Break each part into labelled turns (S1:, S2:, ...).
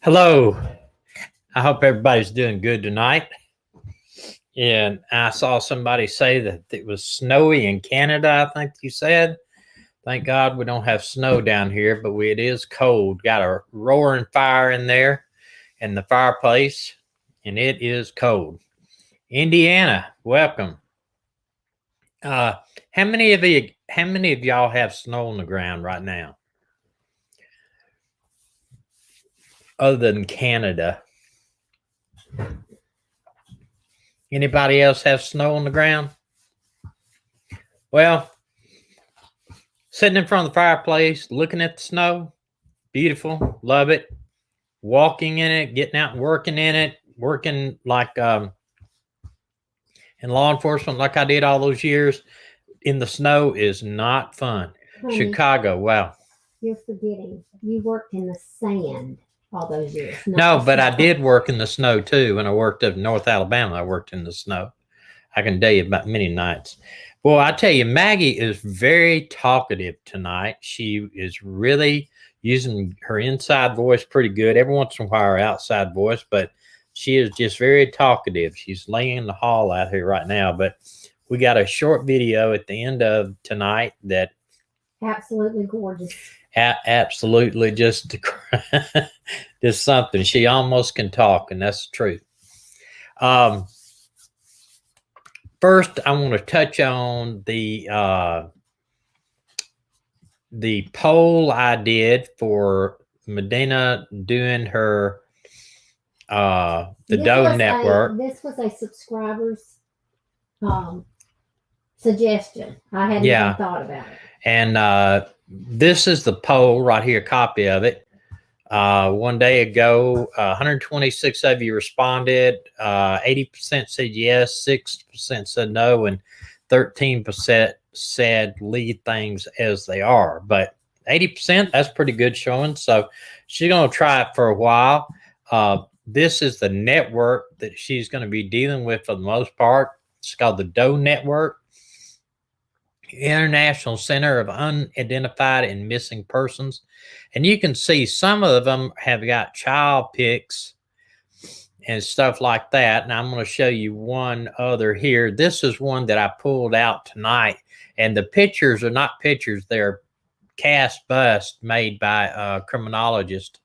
S1: Hello. I hope everybody's doing good tonight. And I saw somebody say that it was snowy in Canada, I think you said. Thank God we don't have snow down here, but it is cold. Got a roaring fire in there in the fireplace, and it is cold. Indiana, welcome. How many of y'all have snow on the ground right now? Other than Canada. Anybody else have snow on the ground? Well, sitting in front of the fireplace, looking at the snow, beautiful, love it. Walking in it, getting out and working in it, working like in law enforcement like I did all those years in the snow is not fun. Honey, Chicago, wow.
S2: You're forgetting. You worked in the sand all those years.
S1: No, but I did work in the snow too. When I worked up in North Alabama, I worked in the snow. I can tell you about many nights. Well, I tell you, Maggie is very talkative tonight. She is really using her inside voice pretty good. Every once in a while, her outside voice, but she is just very talkative. She's laying in the hall out here right now, but we got a short video at the end of tonight that
S2: absolutely gorgeous.
S1: Absolutely just something. She almost can talk, and that's the truth. First, I want to touch on the poll I did for Medina doing her the Doe Network.
S2: This was a subscriber's suggestion. I hadn't even thought about it.
S1: And this is the poll right here, a copy of it. One day ago, 126 of you responded. 80% said yes, 6% said no, and 13% said leave things as they are. But 80%, that's pretty good showing. So she's going to try it for a while. This is the network that she's going to be dealing with for the most part. It's called the Doe Network. International Center of Unidentified and Missing Persons. And you can see some of them have got child pics and stuff like that. And I'm going to show you one other here. This is one that I pulled out tonight. And the pictures are not pictures. They're cast bust made by a criminologist.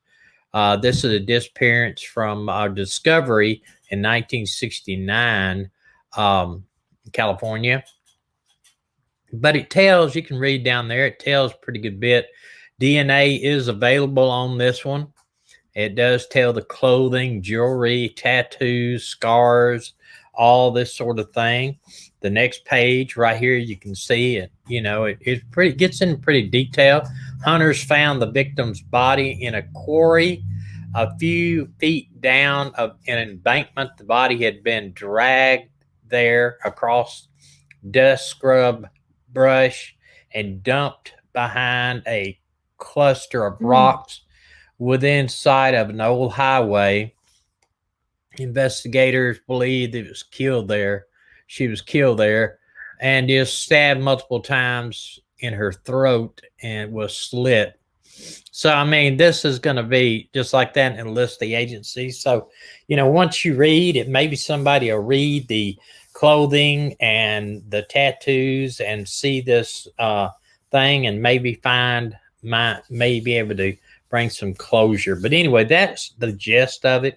S1: This is a disappearance from discovery in 1969, California. But it tells, you can read down there, it tells a pretty good bit. DNA is available on this one. It does tell the clothing, jewelry, tattoos, scars, all this sort of thing. The next page right here, you can see it. You know, it gets in pretty detail. Hunters found the victim's body in a quarry a few feet down of an embankment. The body had been dragged there across dust scrub brush and dumped behind a cluster of rocks within sight of an old highway. Investigators believe it was killed there. She was killed there and just stabbed multiple times in her throat and was slit. So, I mean, this is going to be just like that and list the agencies. So, you know, once you read it, maybe somebody will read the clothing and the tattoos and see this thing and maybe may be able to bring some closure. But anyway, that's the gist of it,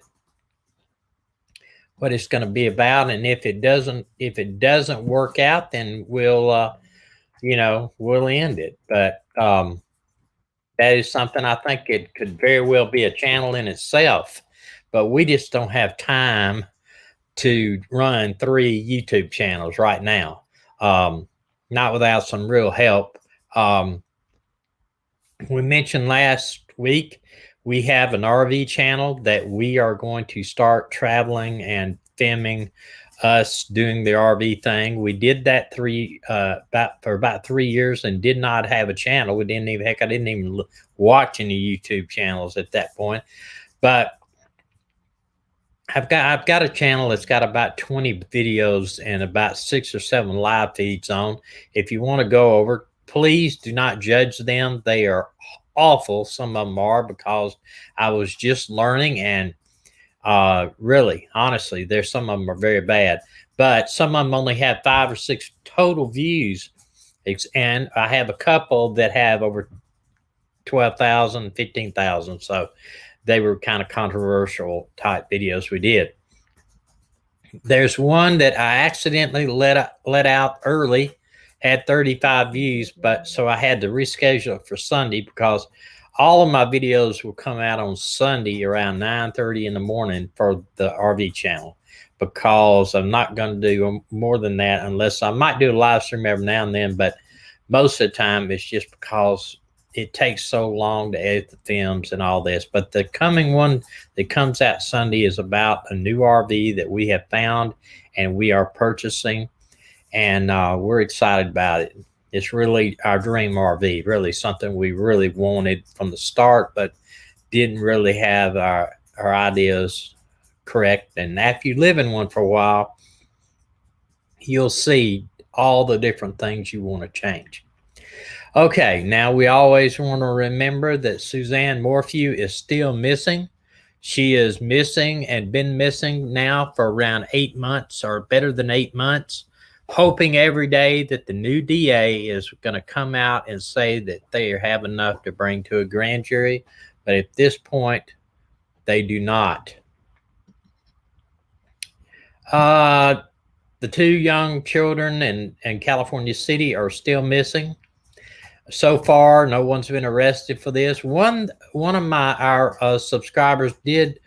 S1: what it's going to be about. And if it doesn't work out, then we'll end it. But that is something I think it could very well be a channel in itself, but we just don't have time to run 3 YouTube channels right now, not without some real help. We mentioned last week, we have an RV channel that we are going to start traveling and filming us doing the RV thing. We did that for about 3 years and did not have a channel. I didn't even watch any YouTube channels at that point, but I've got a channel that's got about 20 videos and about 6 or 7 live feeds on. If you want to go over, please do not judge them. They are awful. Some of them are, because I was just learning, and really, honestly, there's some of them are very bad, but some of them only have 5 or 6 total views. And I have a couple that have over 12,000, 15,000. So they were kind of controversial type videos we did. There's one that I accidentally let out early, had 35 views, but so I had to reschedule it for Sunday, because all of my videos will come out on Sunday around 9:30 in the morning for the RV channel, because I'm not going to do more than that, unless I might do a live stream every now and then, but most of the time it's just because it takes so long to edit the films and all this. But the coming one that comes out Sunday is about a new RV that we have found and we are purchasing, and we're excited about it. It's really our dream RV, really something we really wanted from the start, but didn't really have our ideas correct. And after you live in one for a while, you'll see all the different things you want to change. Okay, now we always want to remember that Suzanne Morphew is still missing. She is missing and been missing now for around 8 months, or better than 8 months, hoping every day that the new DA is going to come out and say that they have enough to bring to a grand jury. But at this point, they do not. The 2 young children in California City are still missing. So far, no one's been arrested for this. One of our subscribers did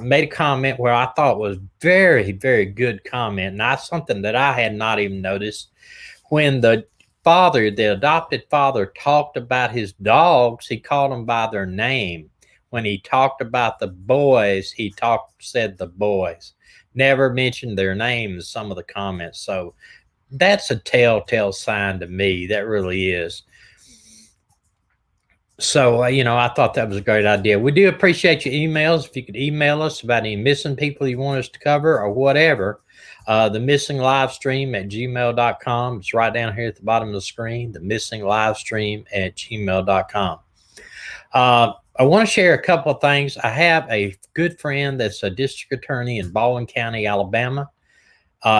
S1: made a comment where I thought was very, very good comment, and that's something that I had not even noticed. When the adopted father, talked about his dogs, he called them by their name. When he talked about the boys, he said the boys. Never mentioned their names, some of the comments. So that's a telltale sign to me. That really is. So, I thought that was a great idea. We do appreciate your emails. If you could email us about any missing people you want us to cover or whatever, the missing live stream at gmail.com. It's right down here at the bottom of the screen, the missing live stream at gmail.com. I want to share a couple of things. I have a good friend that's a district attorney in Baldwin County, Alabama.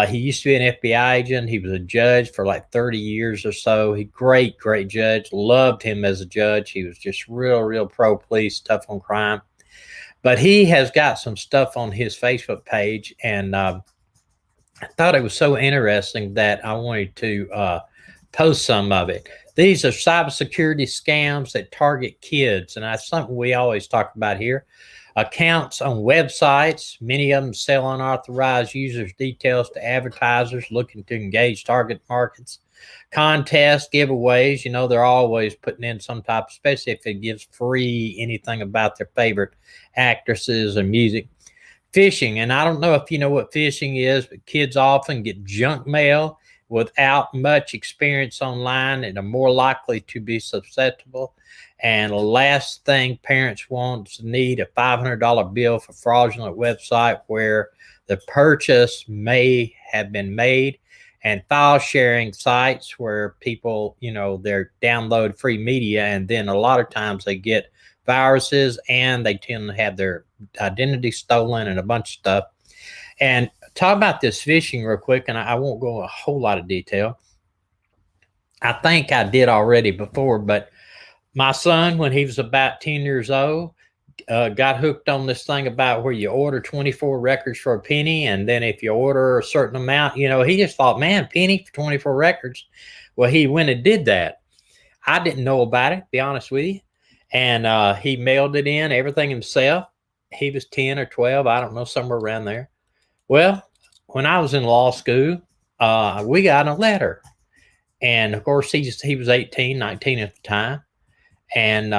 S1: He used to be an FBI agent. He was a judge for like 30 years or so. Great judge. Loved him as a judge. He was just real pro-police, tough on crime. But he has got some stuff on his Facebook page, and I thought it was so interesting that I wanted to post some of it. These are cybersecurity scams that target kids, and that's something we always talk about here. Accounts on websites, many of them sell unauthorized users' details to advertisers looking to engage target markets. Contests, giveaways, they're always putting in some type, especially if it gives free anything about their favorite actresses and music. Phishing, and I don't know if you know what phishing is, but kids often get junk mail without much experience online and are more likely to be susceptible. And the last thing parents need a $500 bill for fraudulent website where the purchase may have been made, and file sharing sites where people, they're download free media, and then a lot of times they get viruses and they tend to have their identity stolen and a bunch of stuff. And talk about this phishing real quick, and I won't go a whole lot of detail. I think I did already before, but my son, when he was about 10 years old, got hooked on this thing about where you order 24 records for a penny, and then if you order a certain amount, he just thought, man, penny for 24 records. Well, he went and did that. I didn't know about it, to be honest with you. And he mailed it in, everything himself. He was 10 or 12, I don't know, somewhere around there. Well, when I was in law school, we got a letter. And of course, he was 18, 19 at the time. And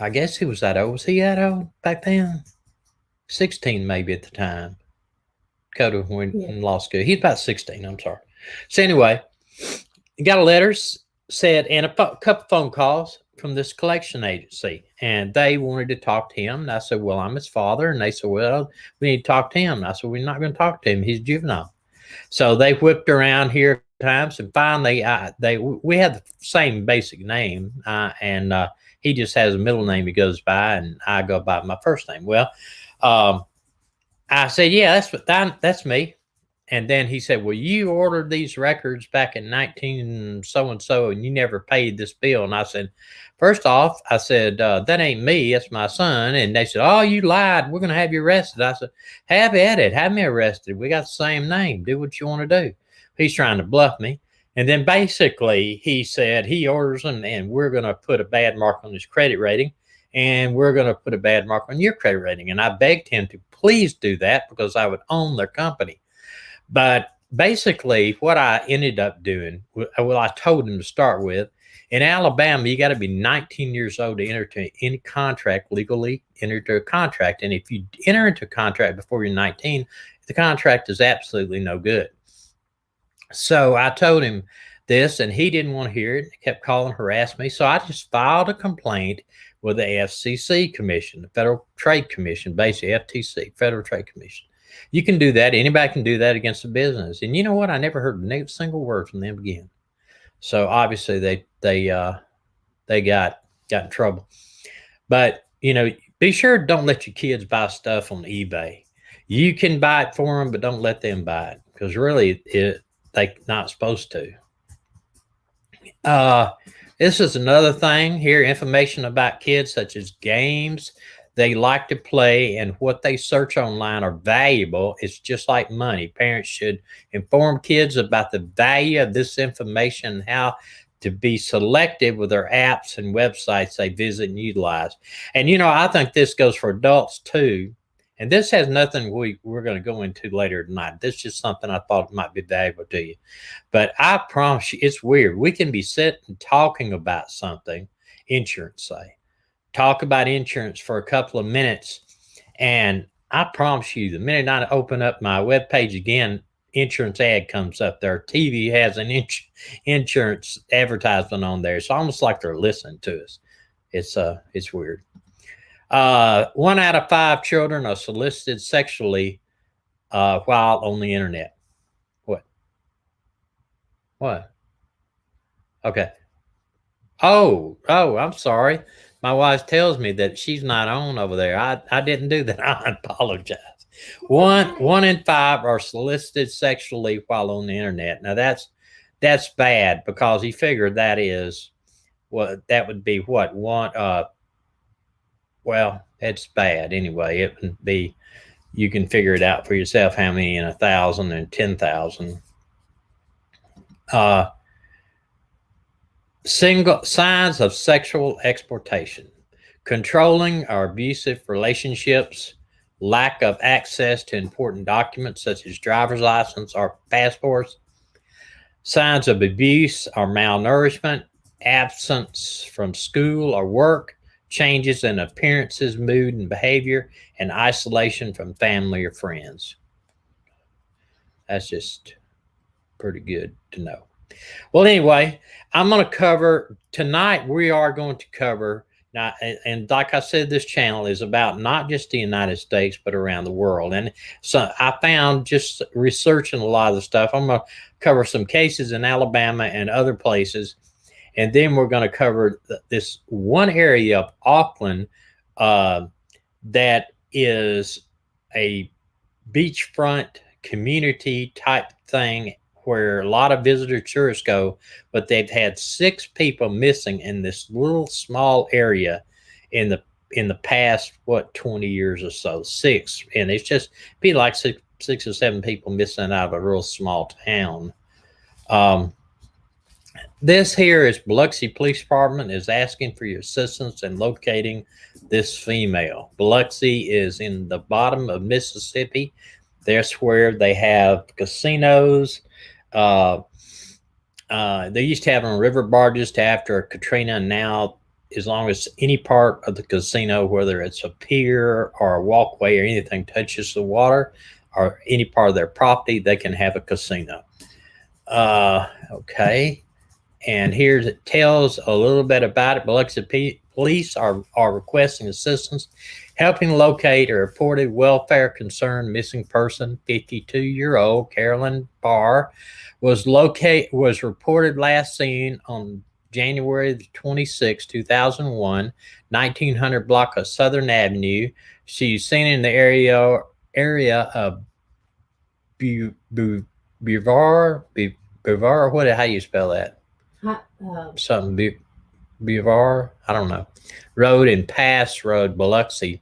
S1: I guess he was that old. Was he that old back then? 16 maybe at the time. Coda went in law school. He's about 16, I'm sorry. So anyway, he got a letter said, and a couple phone calls from this collection agency, and they wanted to talk to him. And I said, well, I'm his father. And they said, well, we need to talk to him. And I said, we're not going to talk to him. He's juvenile. So they whipped around here times, and finally, we had the same basic name, and he just has a middle name he goes by, and I go by my first name. Well, I said, yeah, that's me. And then he said, well, you ordered these records back in 19 so and so, and you never paid this bill. And I said, first off, I said, that ain't me, that's my son. And they said, oh, you lied, we're going to have you arrested. I said, have at it, have me arrested. We got the same name, do what you want to do. He's trying to bluff me. And then basically he said he orders them, and we're going to put a bad mark on his credit rating, and we're going to put a bad mark on your credit rating. And I begged him to please do that because I would own their company. But basically what I ended up doing, well, I told him to start with, in Alabama, you got to be 19 years old to enter into any contract, legally enter into a contract. And if you enter into a contract before you're 19, the contract is absolutely no good. So I told him this, and he didn't want to hear it. He kept calling, harassing me. So I just filed a complaint with the FCC Commission, the Federal Trade Commission, basically FTC, Federal Trade Commission. You can do that. Anybody can do that against a business. And you know what? I never heard a single word from them again. So obviously they got in trouble. But, you know, be sure don't let your kids buy stuff on eBay. You can buy it for them, but don't let them buy it, because really they're not supposed to. This is another thing here, information about kids, such as games they like to play and what they search online are valuable. It's just like money. Parents should inform kids about the value of this information and how to be selective with their apps and websites they visit and utilize. And, you know, I think this goes for adults too. And this has nothing we're going to go into later tonight. This is just something I thought might be valuable to you. But I promise you, it's weird. We can be sitting talking about something, insurance, say. Talk about insurance for a couple of minutes, and I promise you, the minute I open up my webpage again, insurance ad comes up there. TV has an insurance advertisement on there. It's almost like they're listening to us. It's weird. 1 out of 5 children are solicited sexually while on the internet. What? Okay. Oh, I'm sorry. My wife tells me that she's not on over there. I didn't do that. I apologize. One in 5 are solicited sexually while on the internet. Now that's bad, because he figured that would be what one. Well, it's bad anyway. It would be. You can figure it out for yourself how many in 1,000 and 10,000. Single signs of sexual exploitation: controlling or abusive relationships, lack of access to important documents such as driver's license or passports, signs of abuse or malnourishment, absence from school or work, changes in appearances, mood and behavior, and isolation from family or friends. That's just pretty good to know. Well, anyway, I'm going to cover tonight. We are going to cover now, and like I said, this channel is about not just the United States, but around the world. And so I found, just researching a lot of the stuff, I'm going to cover some cases in Alabama and other places. And then we're going to cover this one area of Auckland that is a beachfront community type thing, where a lot of visitor tourists go, but they've had 6 people missing in this little small area in the past 20 years or so. 6, and it's just be like six or 7 people missing out of a real small town. This here is Biloxi Police Department is asking for your assistance in locating this female. Biloxi is in the bottom of Mississippi. That's where they have casinos. They used to have on river barges to after Katrina, and now, as long as any part of the casino, whether it's a pier or a walkway or anything touches the water or any part of their property, they can have a casino. Okay. And here it tells a little bit about it. Biloxi police are requesting assistance helping locate a reported welfare concern missing person. 52-year-old Carolyn Barr was reported last seen on January the 26th, 2001, 1900 block of Southern Avenue. She's seen in the area of Buvar, how do you spell that? Something Buvar, I don't know. Road and Pass Road, Biloxi.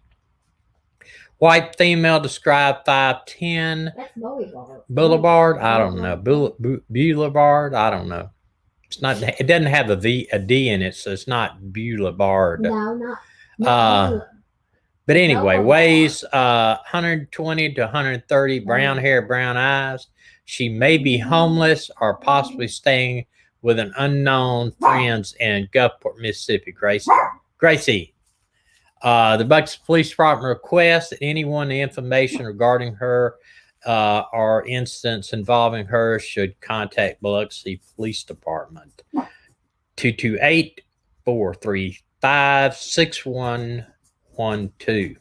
S1: White female described 5'10".
S2: That's Boulevard.
S1: Boulevard, I don't know. Boulevard, I don't know. It's not. It doesn't have a D in it, so it's not Boulevard.
S2: No, not.
S1: But anyway, weighs 120 to 130, brown hair, brown eyes. She may be homeless or possibly staying with an unknown friends in Gulfport, Mississippi. Gracie. The Biloxi Police Department requests that anyone the information regarding her or incidents involving her should contact Biloxi Police Department. 228-435-6112.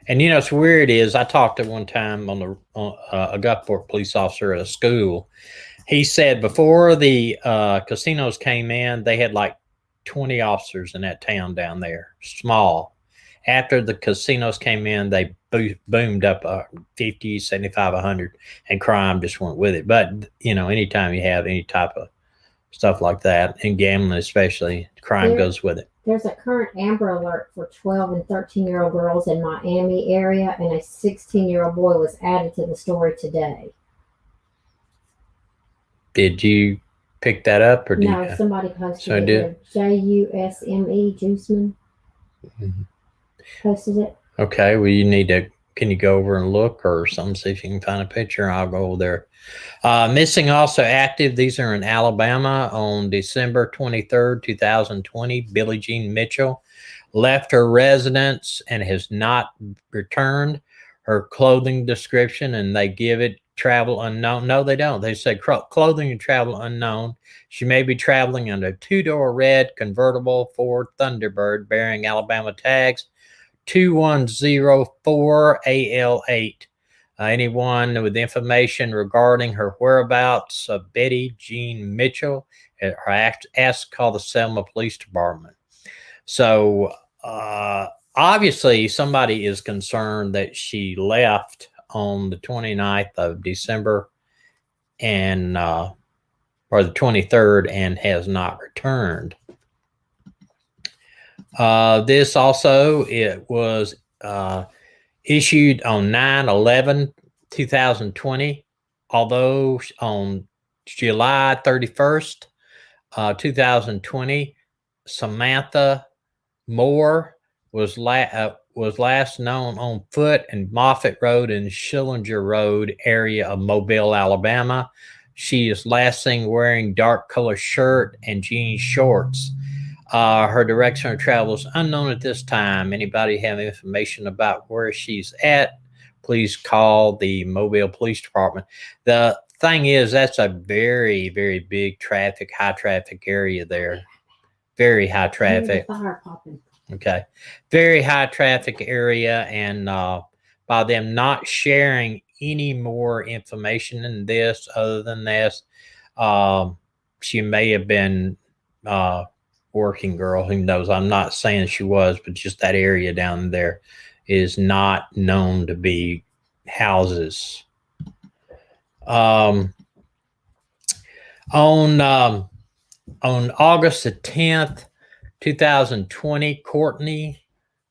S1: And you know, it's weird is I talked to one time on a Gulfport police officer at a school. He said before the casinos came in, they had like 20 officers in that town down there, small. After the casinos came in, they boomed up 50, 75, 100, and crime just went with it. But, you know, anytime you have any type of stuff like that, and gambling especially, crime goes with it.
S2: There's a current Amber Alert for 12 and 13-year-old girls in Miami area, and a 16-year-old boy was added to the story today.
S1: Did you pick that up? Or
S2: no, somebody posted it. Jusme, Juiceman, posted it.
S1: Okay, well, can you go over and look or something, see if you can find a picture? I'll go over there. Missing also active. These are in Alabama on December 23rd, 2020. Billie Jean Mitchell left her residence and has not returned. Her clothing description, and they give it travel unknown. No, they don't. They say clothing and travel unknown. She may be traveling in a two-door red convertible Ford Thunderbird bearing Alabama tags 2104 AL8. Anyone with information regarding her whereabouts of Betty Jean Mitchell are asked to call the Selma Police Department. So obviously somebody is concerned that she left on the 29th of December and or the 23rd and has not returned. This also, it was issued on 9/11/2020, although on July 31st, 2020, Samantha Moore was last known on foot in Moffett Road and Schillinger Road area of Mobile, Alabama. She is last seen wearing dark color shirt and jean shorts. Her direction of travel is unknown at this time. Anybody have information about where she's at, please call the Mobile Police Department. The thing is, that's a very, very big high traffic area there. Very high traffic.
S2: Fire popping.
S1: Okay. Very high traffic area. And by them not sharing any more information than this, other than this, she may have been working girl. Who knows? I'm not saying she was, but just that area down there is not known to be houses. On August the 10th, 2020, Courtney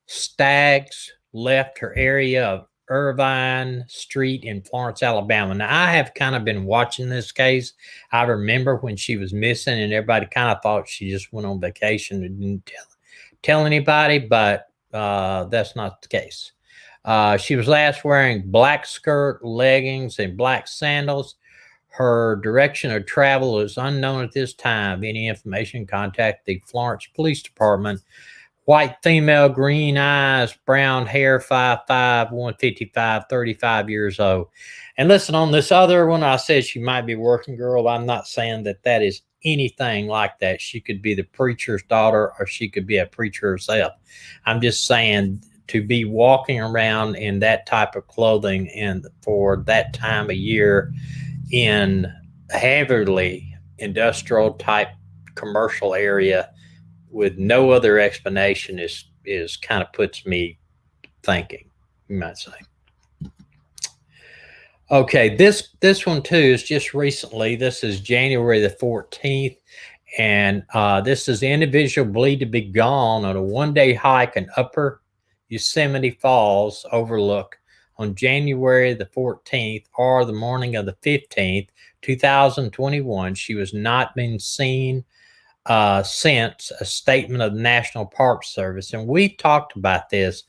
S1: Staggs left her area of Irvine Street in Florence, Alabama. Now, I have kind of been watching this case. I remember when she was missing and everybody kind of thought she just went on vacation and didn't tell anybody, but that's not the case. She was last wearing black skirt, leggings, and black sandals. Her direction of travel is unknown at this time. Any information, contact the Florence Police Department. White female, green eyes, brown hair, 5'5", 155, 35 years old. And listen, on this other one, I said she might be working girl. I'm not saying that is anything like that. She could be the preacher's daughter, or she could be a preacher herself. I'm just saying, to be walking around in that type of clothing and for that time of year in heavily industrial type commercial area with no other explanation is kind of puts me thinking, you might say. Okay, this one too is just recently. This is January the 14th, and this is the individual believed to be gone on a one-day hike in Upper Yosemite Falls overlook on January the 14th or the morning of the 15th, 2021. She was not been seen since, a statement of the National Park Service. And we talked about this,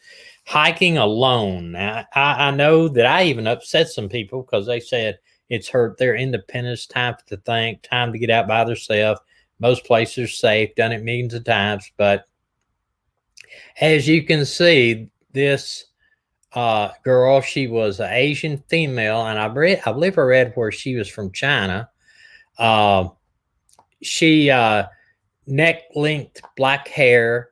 S1: hiking alone. Now, I know that I even upset some people because they said it's hurt their independence, time to think, time to get out by themselves. Most places are safe, done it millions of times. But as you can see, this girl, she was an Asian female, and I believe I read where she was from China. She neck length black hair,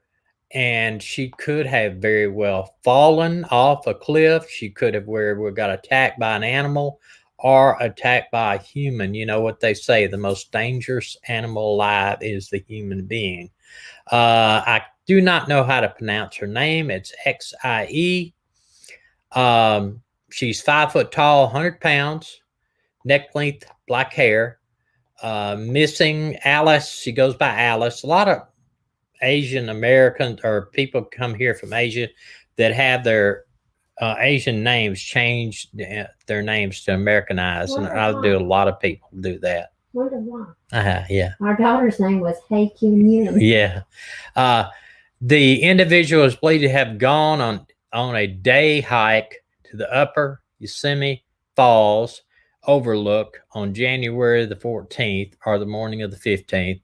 S1: and she could have very well fallen off a cliff. She could have got attacked by an animal or attacked by a human. You know what they say, the most dangerous animal alive is the human being. I do not know how to pronounce her name. It's Xie. She's 5 foot tall, 100 pounds, neck length black hair. Missing Alice. She goes by Alice. A lot of Asian Americans or people come here from Asia that have their Asian names change their names to Americanize, and I do a lot of people do that.
S2: Wonder why.
S1: Yeah.
S2: Our daughter's name was Hey Kim Yun.
S1: Yeah. The individual is believed to have gone on a day hike to the Upper Yosemite Falls overlook on January the 14th or the morning of the 15th.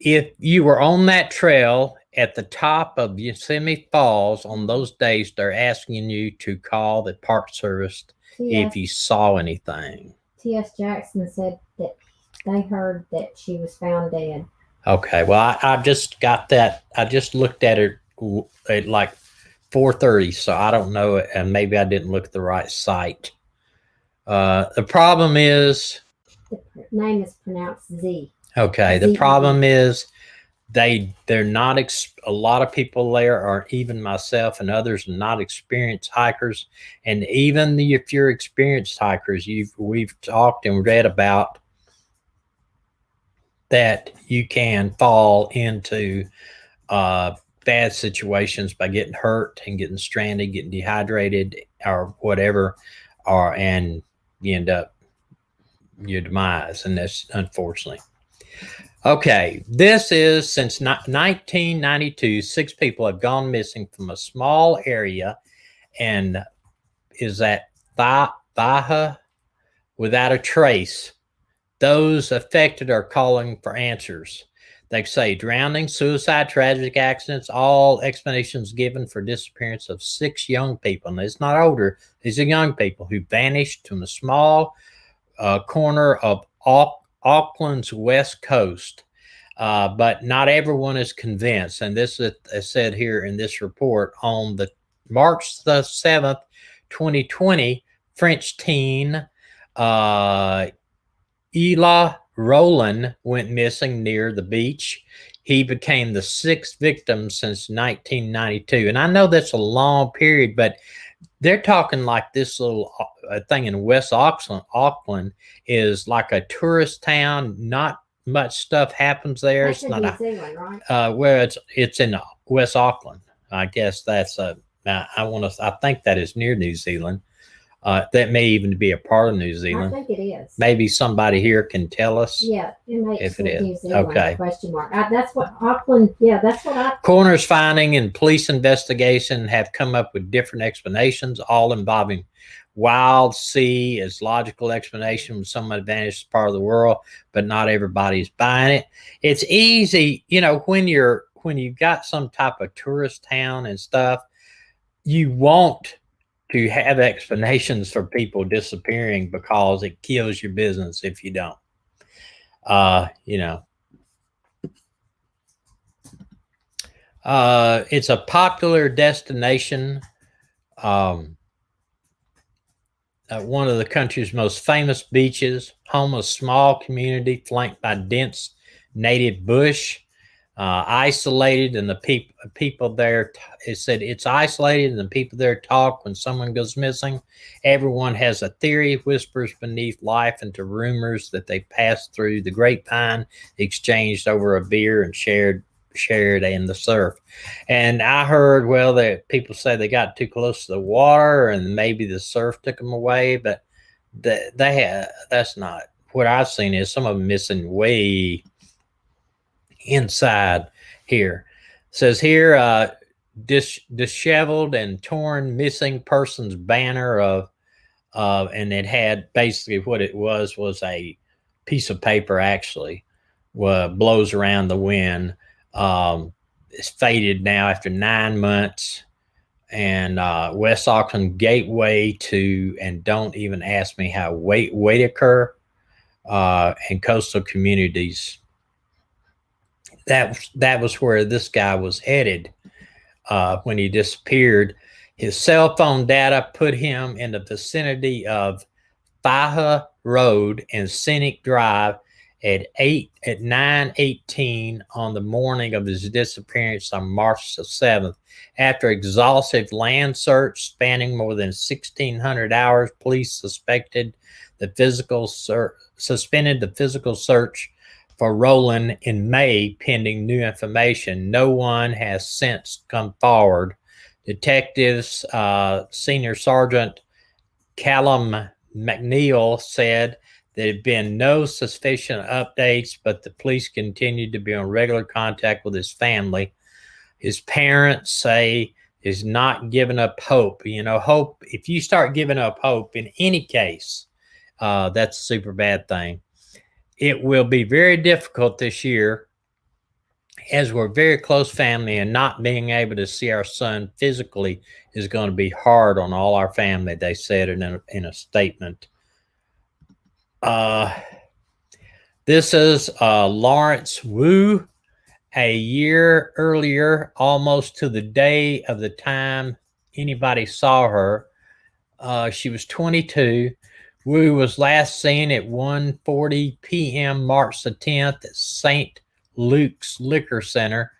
S1: If you were on that trail at the top of Yosemite Falls on those days, they're asking you to call the Park Service if you saw anything.
S2: T.S. Jackson said that they heard that she was found dead.
S1: Okay, well, I just got that. I just looked at it at like 4:30, so I don't know, and maybe I didn't look at the right site. The problem is
S2: the name is pronounced Z.
S1: Okay, the problem is they're not a lot of people there, or even myself and others, are not experienced hikers. And even if you're experienced hikers, we've talked and read about that you can fall into bad situations by getting hurt and getting stranded, getting dehydrated, or whatever, and you end up your demise, and that's unfortunately. Okay, this is since 1992, 6 people have gone missing from a small area, and is at Baja without a trace. Those affected are calling for answers. They say drowning, suicide, tragic accidents, all explanations given for disappearance of 6 young people. And it's not older, these are young people who vanished from a small corner of Auckland's west coast. But not everyone is convinced. And this is said here in this report. On the March the 7th, 2020, French teen Ela Roland went missing near the beach. He became the 6th victim since 1992. And I know that's a long period, but they're talking like this little thing in West Auckland is like a tourist town. Not much stuff happens there.
S2: That's
S1: it's not
S2: New Zealand, right?
S1: Where it's in West Auckland. I guess that's I think that is near New Zealand. That may even be a part of New Zealand.
S2: I think it is.
S1: Maybe somebody here can tell us.
S2: Yeah,
S1: if it is.
S2: New Zealand,
S1: Okay.
S2: Question mark. That's what Auckland. Yeah, that's what I.
S1: Coroner's finding and police investigation have come up with different explanations, all involving wild sea as logical explanation from some advantaged part of the world, but not everybody's buying it. It's easy, when you've got some type of tourist town and stuff, you want to have explanations for people disappearing because it kills your business if you don't. You know, it's a popular destination. One of the country's most famous beaches, home of a small community flanked by dense native bush, isolated, and the people there. It said it's isolated, and the people there talk when someone goes missing. Everyone has a theory, whispers beneath life into rumors that they passed through the grapevine, exchanged over a beer, and shared in the surf. And I heard, well, that people say they got too close to the water and maybe the surf took them away, but that's not what I've seen. Is some of them missing way inside here. It says here, disheveled and torn missing persons banner of and it had basically what it was a piece of paper, actually blows around the wind. It's faded now after 9 months. And West Auckland Gateway to, and don't even ask me how, Whitaker and coastal communities. That was where this guy was headed when he disappeared. His cell phone data put him in the vicinity of Faha Road and Scenic Drive at 9:18 on the morning of his disappearance on March the 7th. After exhaustive land search spanning more than 1,600 hours, police suspended the physical search for Roland in May, pending new information. No one has since come forward. Detectives, Senior Sergeant Callum McNeil said there had been no sufficient updates, but the police continued to be in regular contact with his family. His parents say he's not giving up hope. You know, hope, if you start giving up hope in any case, that's a super bad thing. It will be very difficult this year as we're very close family, and not being able to see our son physically is going to be hard on all our family, they said in a statement. This is Lawrence Wu. A year earlier, almost to the day of the time anybody saw her, she was 22. Wu was last seen at 1:40 p.m. March the 10th at St. Luke's Liquor Center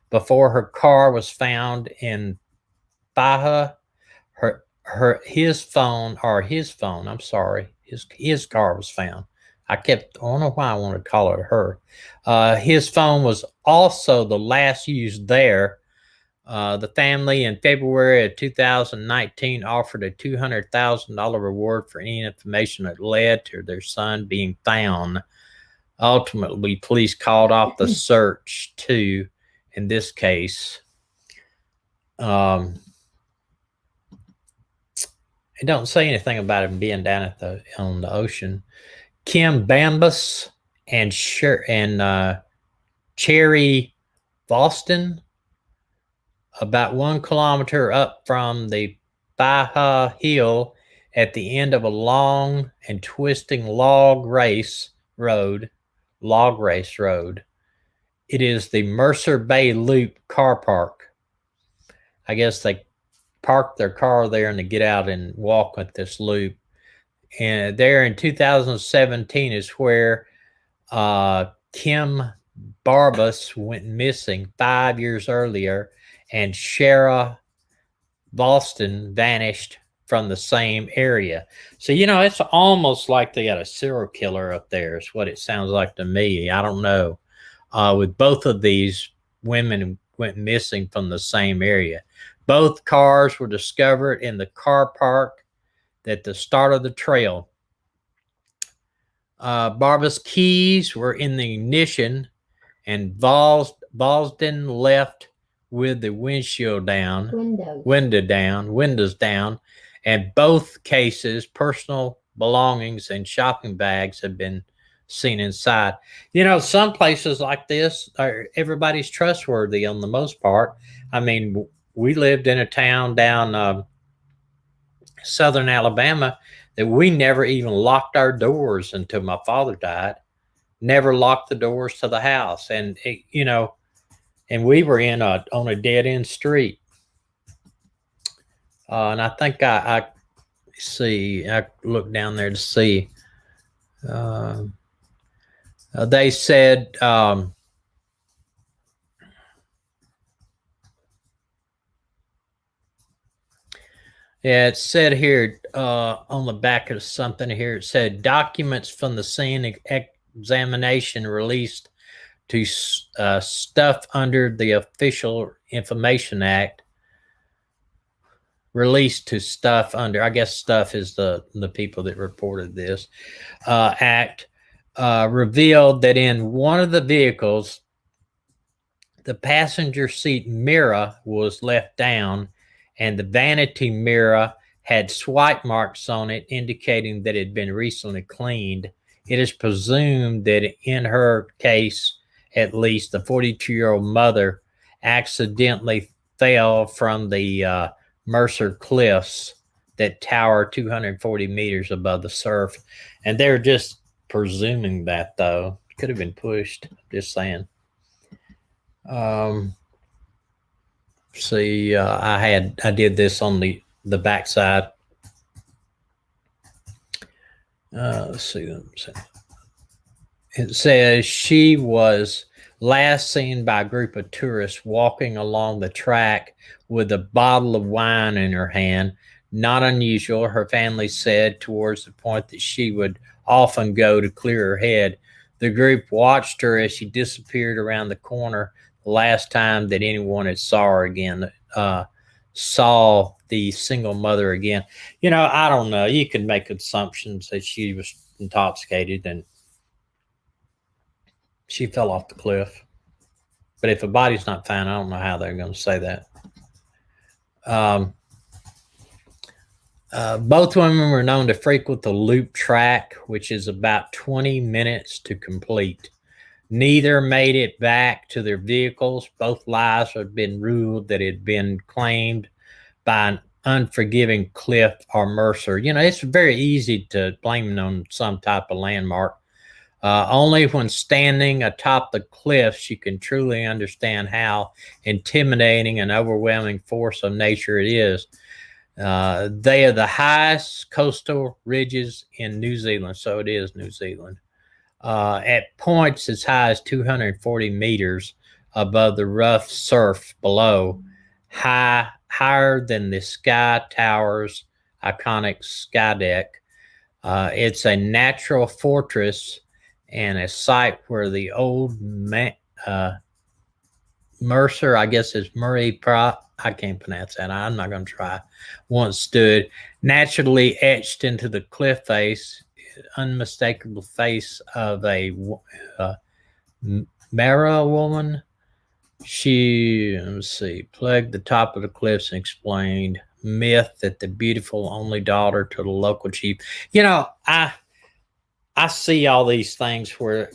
S1: before her car was found in Baja. His car was found. I don't know why I want to call it her. His phone was also the last used there. The family in February of 2019 offered a $200,000 reward for any information that led to their son being found. Ultimately, police called off the search too, in this case. It don't say anything about him being down on the ocean. Kim Bambus and Cherry Boston, about 1 kilometer up from the Baja Hill at the end of a long and twisting log race road. It is the Mercer Bay Loop car park. I guess they park their car there and they get out and walk with this loop. And there in 2017 is where Kim Barbus went missing 5 years earlier, and Shara Boston vanished from the same area. So, you know, it's almost like they got a serial killer up there, is what it sounds like to me. I don't know. With both of these women went missing from the same area. Both cars were discovered in the car park at the start of the trail. Barbara's keys were in the ignition, and Valsden left with the windows down, and both cases, personal belongings and shopping bags have been seen inside. You know, some places like this, everybody's trustworthy on the most part. I mean, we lived in a town down southern Alabama that we never even locked our doors until my father died. never locked the doors to the house. And, and we were on a dead end street. And I think I see, I looked down there to see. They said, yeah, it said here on the back of something here, it said documents from the scene examination released to stuff under the Official Information Act. Released to stuff under, I guess stuff is the people that reported this act, revealed that in one of the vehicles, the passenger seat mirror was left down, and the vanity mirror had swipe marks on it, indicating that it had been recently cleaned. It is presumed that in her case, at least, the 42-year-old mother accidentally fell from the Mercer Cliffs that tower 240 meters above the surf. And they're just presuming that, though. Could have been pushed, just saying. See, I did this on the backside. Let's see. It says she was last seen by a group of tourists walking along the track with a bottle of wine in her hand. Not unusual, her family said, towards the point that she would often go to clear her head. The group watched her as she disappeared around the corner. The last time that anyone had saw her again, saw the single mother again. I don't know. You can make assumptions that she was intoxicated and she fell off the cliff. But if a body's not found, I don't know how they're going to say that. Both women were known to frequent the loop track, which is about 20 minutes to complete. Neither made it back to their vehicles. Both lives had been ruled that it had been claimed by an unforgiving Cliff or Mercer. It's very easy to blame it on some type of landmark. Only when standing atop the cliffs you can truly understand how intimidating and overwhelming force of nature it is. They are the highest coastal ridges in New Zealand, so it is New Zealand. At points as high as 240 meters above the rough surf below, higher than the Sky Tower's iconic sky deck. It's a natural fortress and a site where the old Mercer, I guess is Murray Prop, I can't pronounce that, I'm not going to try, once stood, naturally etched into the cliff face, unmistakable face of a Mara woman. She, plugged the top of the cliffs and explained myth that the beautiful only daughter to the local chief. I see all these things where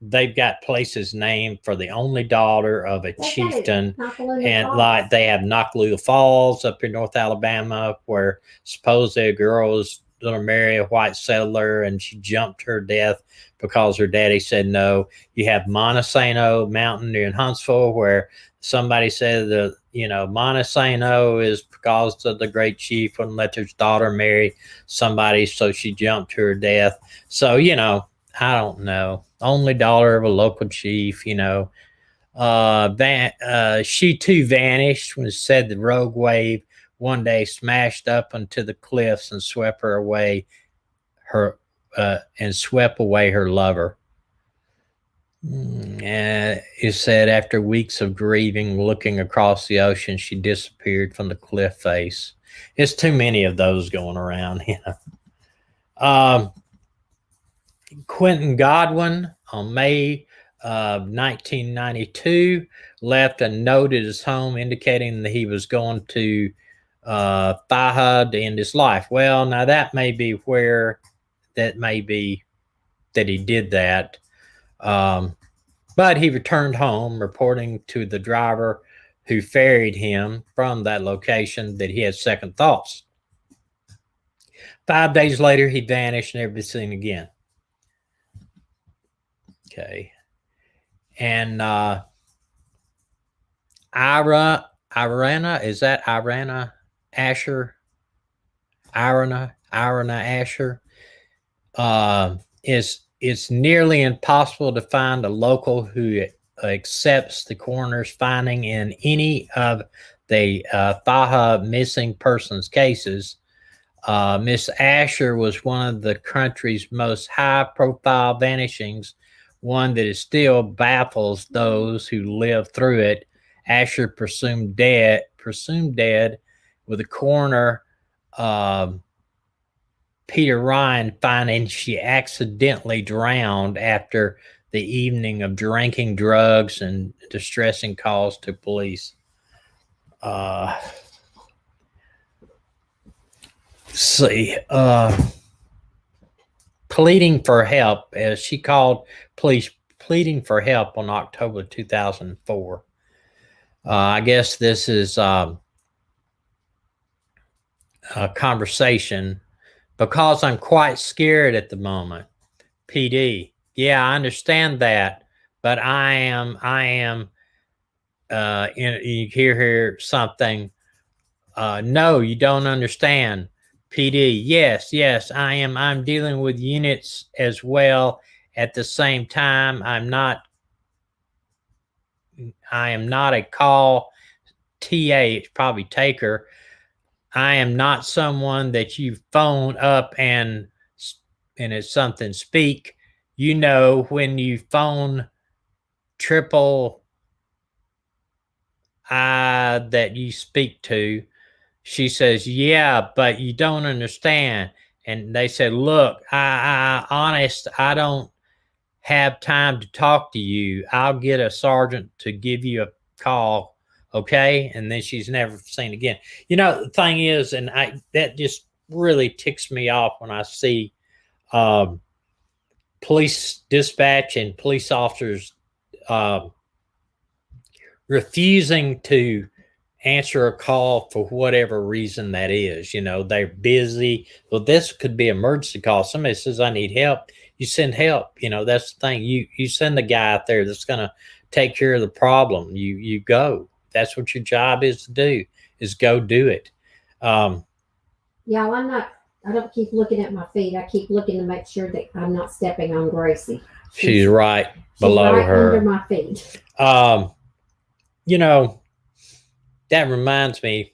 S1: they've got places named for the only daughter of a chieftain, and like they have Nakalula Falls up in North Alabama, where supposedly a girl was going to marry a white settler and she jumped her death because her daddy said no. You have Montesano Mountain in Huntsville, where somebody said that Montesano is because of the great chief wouldn't let his daughter marry somebody, so she jumped to her death. So I don't know. Only daughter of a local chief, she too vanished when it said the rogue wave one day smashed up onto the cliffs and swept away her lover. It said after weeks of grieving, looking across the ocean, she disappeared from the cliff face. It's too many of those going around, Quentin Godwin on May of 1992 left a note at his home indicating that he was going to Thaha to end his life. Well, now that may be that he did that. But he returned home, reporting to the driver who ferried him from that location that he had second thoughts. 5 days later, he vanished and never been seen again. Okay. And Irana, is that Irana Asher? Irana Asher. It's nearly impossible to find a local who accepts the coroner's finding in any of the Thaha missing persons cases. Miss Asher was one of the country's most high-profile vanishings, one that is still baffles those who live through it. Asher presumed dead, with the coroner Peter Ryan finding she accidentally drowned after the evening of drinking, drugs, and distressing calls to police. See, pleading for help, as she called police pleading for help on October 2004. I guess this is a conversation because I'm quite scared at the moment. PD, yeah, I understand that, but I am, you hear here something. No, you don't understand. PD, yes, I'm dealing with units as well. At the same time, I am not a call TA, it's probably taker. I am not someone that you phone up and it's something speak. You know, when you phone triple I that you speak to, she says, yeah, but you don't understand. And they said, look, I don't have time to talk to you. I'll get a sergeant to give you a call. Okay. And then she's never seen again. You know, the thing is, and that just really ticks me off when I see police dispatch and police officers refusing to answer a call for whatever reason that is. You know, they're busy. Well, this could be an emergency call. Somebody says, I need help. You send help. You know, that's the thing. You send the guy out there that's going to take care of the problem. You go. That's what your job is to do, is go do it.
S2: Yeah, I don't keep looking at my feet. I keep looking to make sure that I'm not stepping on Gracie.
S1: She's right below
S2: right
S1: her.
S2: Under my feet.
S1: You know, that reminds me,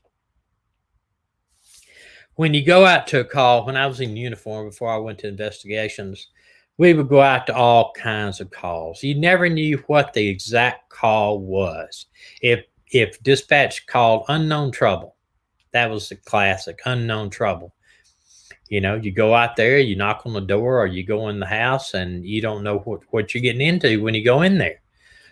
S1: when you go out to a call, when I was in uniform before I went to investigations, we would go out to all kinds of calls. You never knew what the exact call was. If dispatch called unknown trouble, that was the classic, unknown trouble. You know, you go out there, you knock on the door, or you go in the house, and you don't know what you're getting into when you go in there.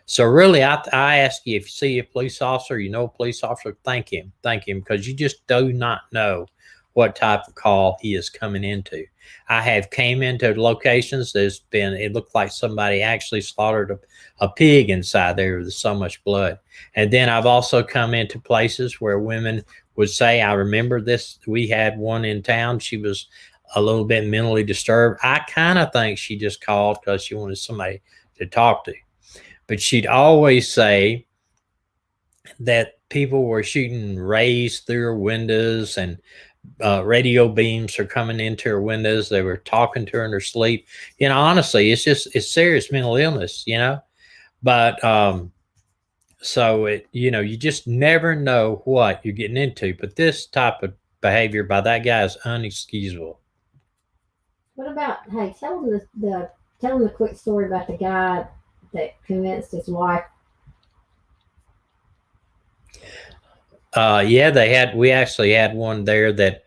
S1: So really, I ask you, if you see a police officer, you know a police officer, thank him, because you just do not know what type of call he is coming into. I have came into locations it looked like somebody actually slaughtered a pig inside there with so much blood. And then I've also come into places where women would say, I remember this, we had one in town, she was a little bit mentally disturbed. I kind of think she just called because she wanted somebody to talk to. But she'd always say that people were shooting rays through her windows, and radio beams are coming into her windows. They were talking to her in her sleep. You know, honestly, it's serious mental illness, you know. But so you just never know what you're getting into. But this type of behavior by that guy is unexcusable.
S2: What about, hey, tell him the quick story about the guy that convinced his wife.
S1: Yeah, we actually had one there that,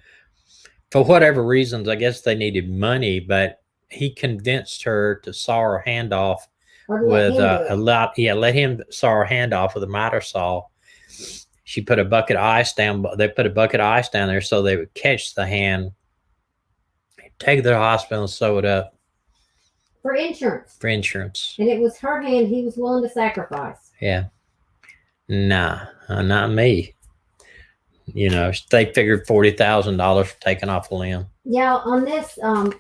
S1: for whatever reasons, I guess they needed money, but he convinced her to saw her hand off with let him saw her hand off with a miter saw. She put a bucket of ice down. They put a bucket of ice down there so they would catch the hand, take it to the hospital, and sew it up.
S2: For insurance. And it was her hand he was willing to sacrifice.
S1: Yeah. Nah, not me. You know, they figured $40,000 for taking off a limb.
S2: Yeah, on this, the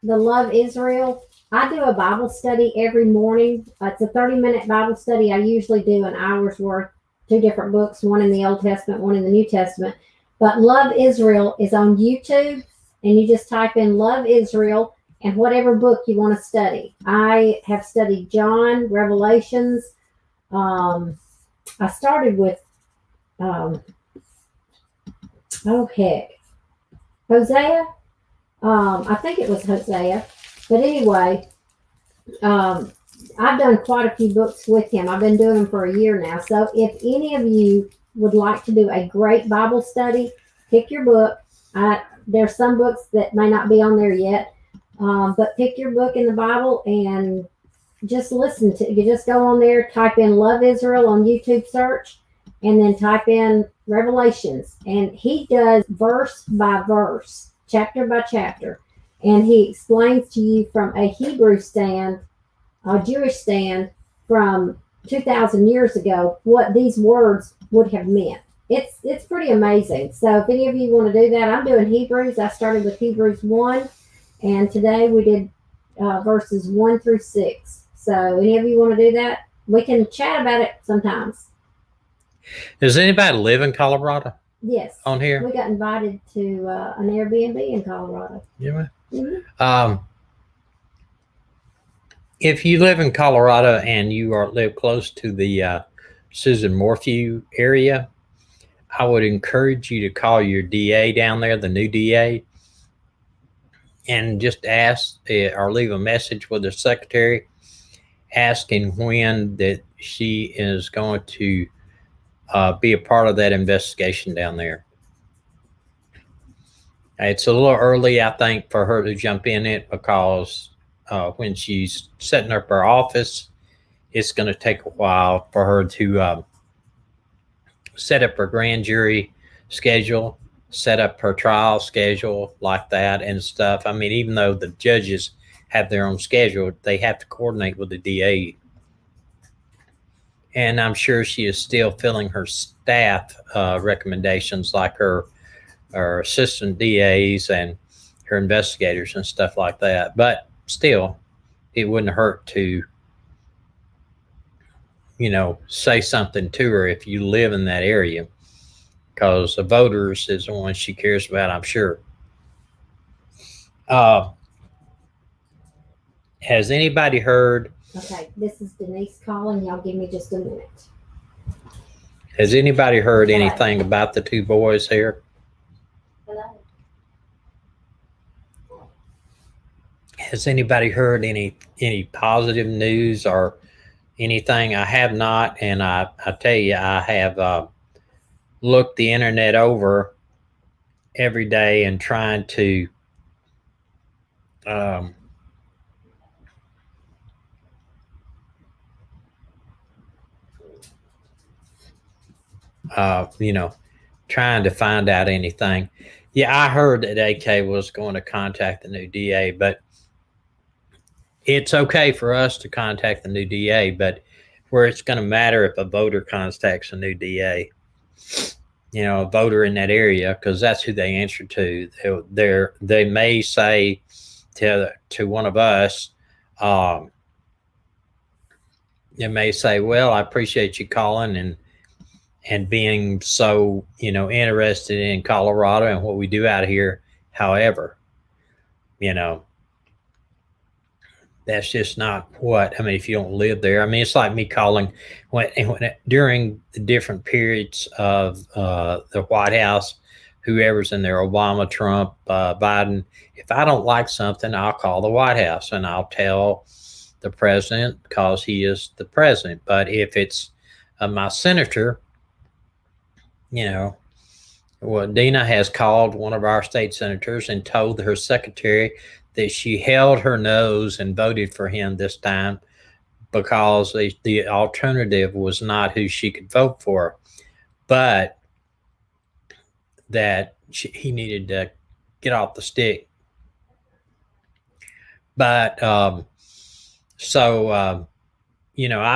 S2: Love Israel I do a Bible study every morning. It's a 30-minute Bible study. I usually do an hour's worth, 2 different books, one in the Old Testament, one in the New Testament. But Love Israel is on YouTube, and you just type in Love Israel and whatever book you want to study. I have studied John, Revelations. I started with, Hosea. I think it was Hosea. But anyway, I've done quite a few books with him. I've been doing them for a year now. So if any of you would like to do a great Bible study, pick your book. There's some books that may not be on there yet, but pick your book in the Bible and just listen to. You just go on there, type in Love Israel on YouTube search, and then type in Revelations. And he does verse by verse, chapter by chapter. And he explains to you from a Hebrew stand, a Jewish stand from 2,000 years ago, what these words would have meant. It's pretty amazing. So if any of you want to do that, I'm doing Hebrews. I started with Hebrews 1, and today we did verses 1 through 6. So any of you want to do that? We can chat about it sometimes.
S1: Does anybody live in Colorado?
S2: Yes.
S1: On here?
S2: We got invited to an Airbnb in Colorado.
S1: Yeah.
S2: Mm-hmm.
S1: If you live in Colorado and you live close to the Susan Morphew area, I would encourage you to call your DA down there, the new DA, and just ask or leave a message with the secretary asking when that she is going to be a part of that investigation down there. It's a little early, I think, for her to jump in it because when she's setting up her office, it's going to take a while for her to set up her grand jury schedule, set up her trial schedule like that and stuff. I mean, even though the judges have their own schedule, they have to coordinate with the DA. And I'm sure she is still filling her staff recommendations, like her assistant DAs and her investigators and stuff like that. But still, it wouldn't hurt to, say something to her if you live in that area, because the voters is the one she cares about, I'm sure. Has anybody heard?
S2: Okay, this is Denise calling. Y'all give me just a minute.
S1: Has anybody heard anything about the 2 boys here?
S2: Hello.
S1: Has anybody heard any positive news or anything? I have not, and I tell you, I have looked the internet over every day and trying to trying to find out anything. Yeah, I heard that AK was going to contact the new DA, but it's okay for us to contact the new DA, but where it's going to matter if a voter contacts a new DA, a voter in that area, because that's who they answer to. They may say to one of us, they may say, well, I appreciate you calling and being so, interested in Colorado and what we do out here. However, that's just not if you don't live there. I mean, it's like me calling during the different periods of the White House, whoever's in there, Obama, Trump, Biden. If I don't like something, I'll call the White House and I'll tell the president because he is the president. But if it's my senator, Dina has called one of our state senators and told her secretary that she held her nose and voted for him this time because the alternative was not who she could vote for, but that he needed to get off the stick. But I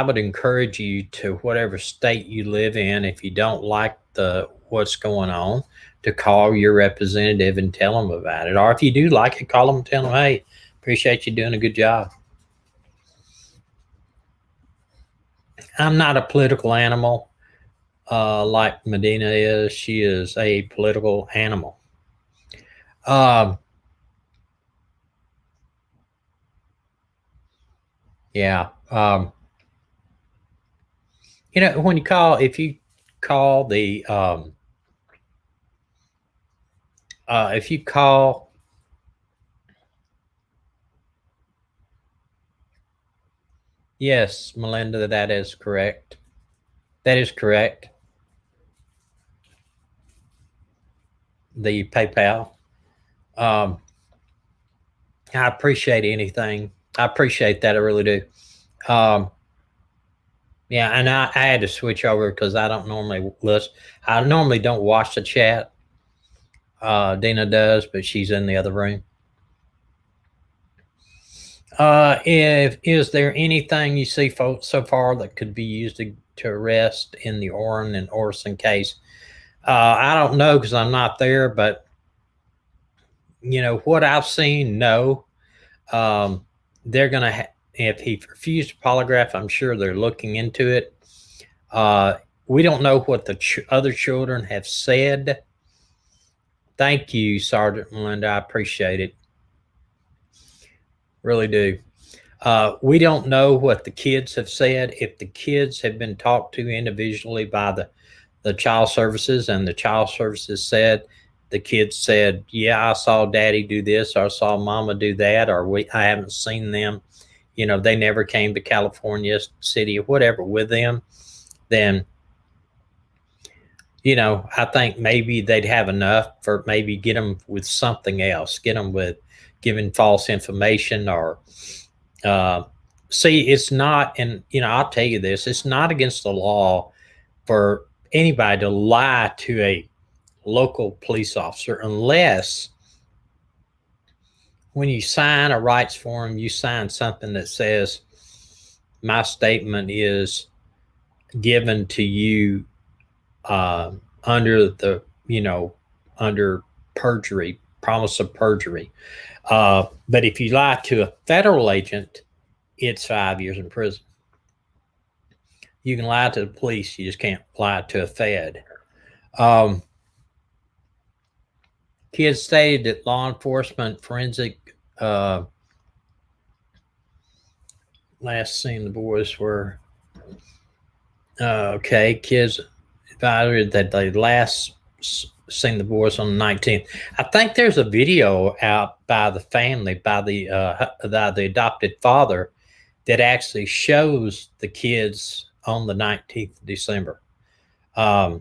S1: would encourage you to, whatever state you live in, if you don't like what's going on, to call your representative and tell them about it. Or if you do like it, call them and tell them, hey, appreciate you doing a good job. I'm not a political animal like Medina is. She is a political animal. Yeah. You know, when you call, if you call the, if you call, yes, Melinda, that is correct. That is correct. The PayPal. I appreciate anything. I appreciate that. I really do. Yeah, and I had to switch over because I don't normally listen. I normally don't watch the chat. Dina does, but she's in the other room. If is there anything you see so far that could be used to arrest in the Orin and Orson case? I don't know because I'm not there, but you know what I've seen. No, they're gonna. If he refused a polygraph, I'm sure they're looking into it. We don't know what the other children have said. Thank you, Sergeant Melinda. I appreciate it. Really do. We don't know what the kids have said. If the kids have been talked to individually by the child services, and the child services said, the kids said, yeah, I saw daddy do this, or I saw mama do that, or I haven't seen them. You know, they never came to California City or whatever with them. Then, you know, I think maybe they'd have enough for maybe get them with something else, get them with giving false information or, see, it's not, and, you know, I'll tell you this, it's not against the law for anybody to lie to a local police officer unless when you sign a rights form, you sign something that says, my statement is given to you under the, you know, under perjury, promise of perjury. But if you lie to a federal agent, it's 5 years in prison. You can lie to the police, you just can't lie to a Fed. Kids stated that law enforcement forensic last seen the boys were okay. Kids advised that they last seen the boys on the 19th. I think there's a video out by the family, by the adopted father, that actually shows the kids on the 19th of December. I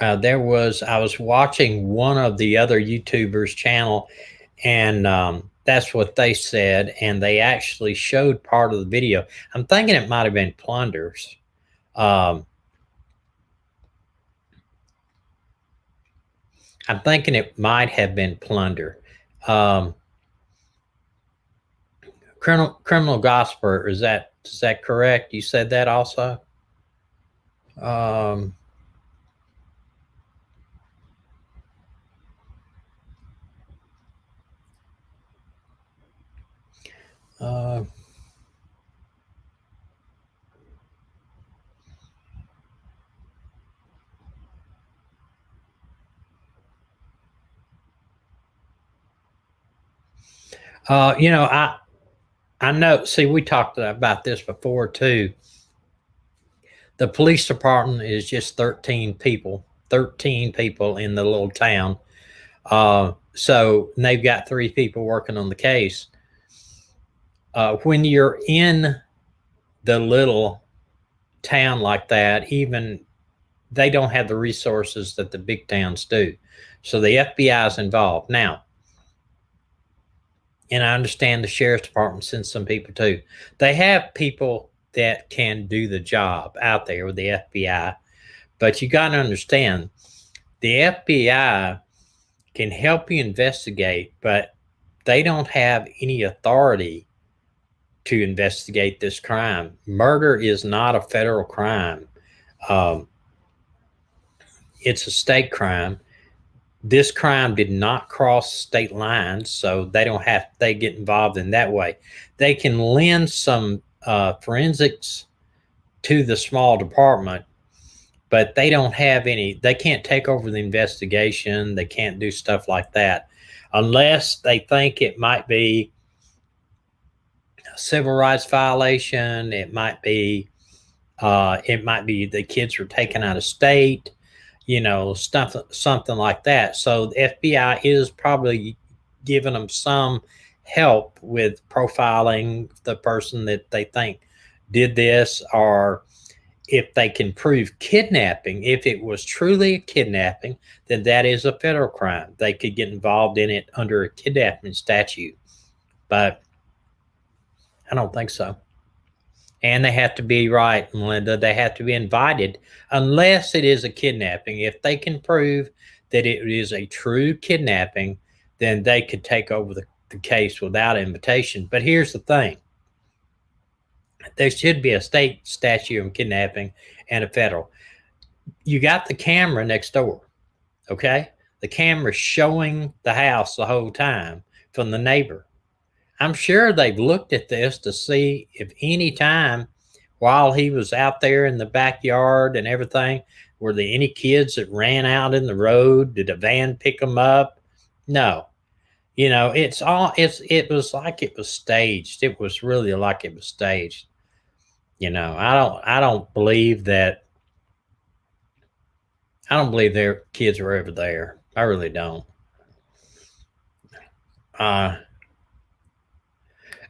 S1: was watching one of the other YouTubers' channel, and that's what they said, and they actually showed part of the video. I'm thinking it might have been Plunders. I'm thinking it might have been Plunder. Criminal Gospel, is that correct? You said that also? You know, I know, see, we talked about this before too. The police department is just 13 people in the little town. So they've got 3 people working on the case. When you're in the little town like that, even they don't have the resources that the big towns do. So the FBI is involved. Now, and I understand the sheriff's department sends some people too. They have people that can do the job out there with the FBI, but you got to understand the FBI can help you investigate, but they don't have any authority to investigate this crime. Murder is not a federal crime. It's a state crime. This crime did not cross state lines, so they get involved in that way. They can lend some forensics to the small department, but they don't have any, they can't take over the investigation. They can't do stuff like that unless they think it might be a civil rights violation. It might be the kids were taken out of state, stuff, something like that. So the FBI is probably giving them some help with profiling the person that they think did this, or if they can prove kidnapping. If it was truly a kidnapping, then that is a federal crime. They could get involved in it under a kidnapping statute, but I don't think so. And they have to be right, Melinda. They have to be invited, unless it is a kidnapping. If they can prove that it is a true kidnapping, then they could take over the case without invitation. But here's the thing. There should be a state statute on kidnapping and a federal. You got the camera next door, okay? The camera showing the house the whole time from the neighbor. I'm sure they've looked at this to see if any time while he was out there in the backyard and everything, were there any kids that ran out in the road? Did a van pick them up? No. It was like it was staged. It was really like it was staged. I don't believe that. I don't believe their kids were ever there. I really don't. I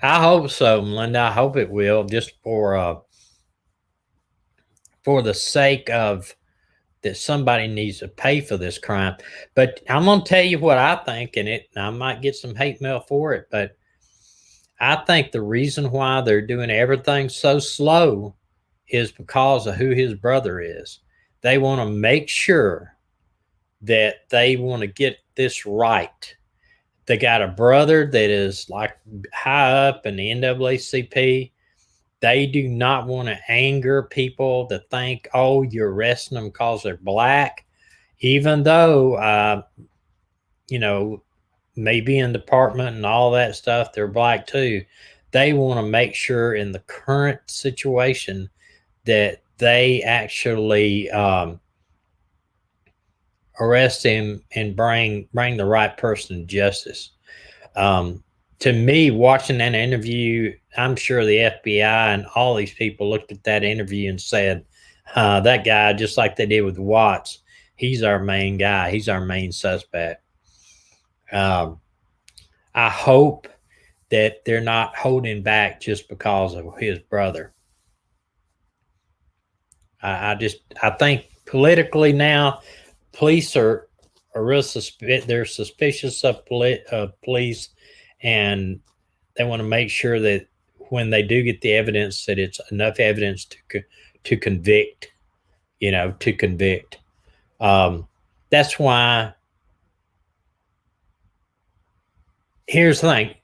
S1: hope so, Melinda. I hope it will, just for the sake of that somebody needs to pay for this crime. But I'm going to tell you what I think, and I might get some hate mail for it, but I think the reason why they're doing everything so slow is because of who his brother is. They want to make sure that they want to get this right. They got a brother that is like high up in the NAACP. They do not want to anger people to think, oh, you're arresting them because they're black, even though, maybe in department and all that stuff, they're black too. They want to make sure in the current situation that they actually arrest him and bring the right person to justice. To me, watching that interview, I'm sure the FBI and all these people looked at that interview and said, that guy, just like they did with Watts, he's our main guy. He's our main suspect. I hope that they're not holding back just because of his brother. I think politically now, police are real they're suspicious of police, and they want to make sure that when they do get the evidence, that it's enough evidence to convict. That's why. Here's the thing,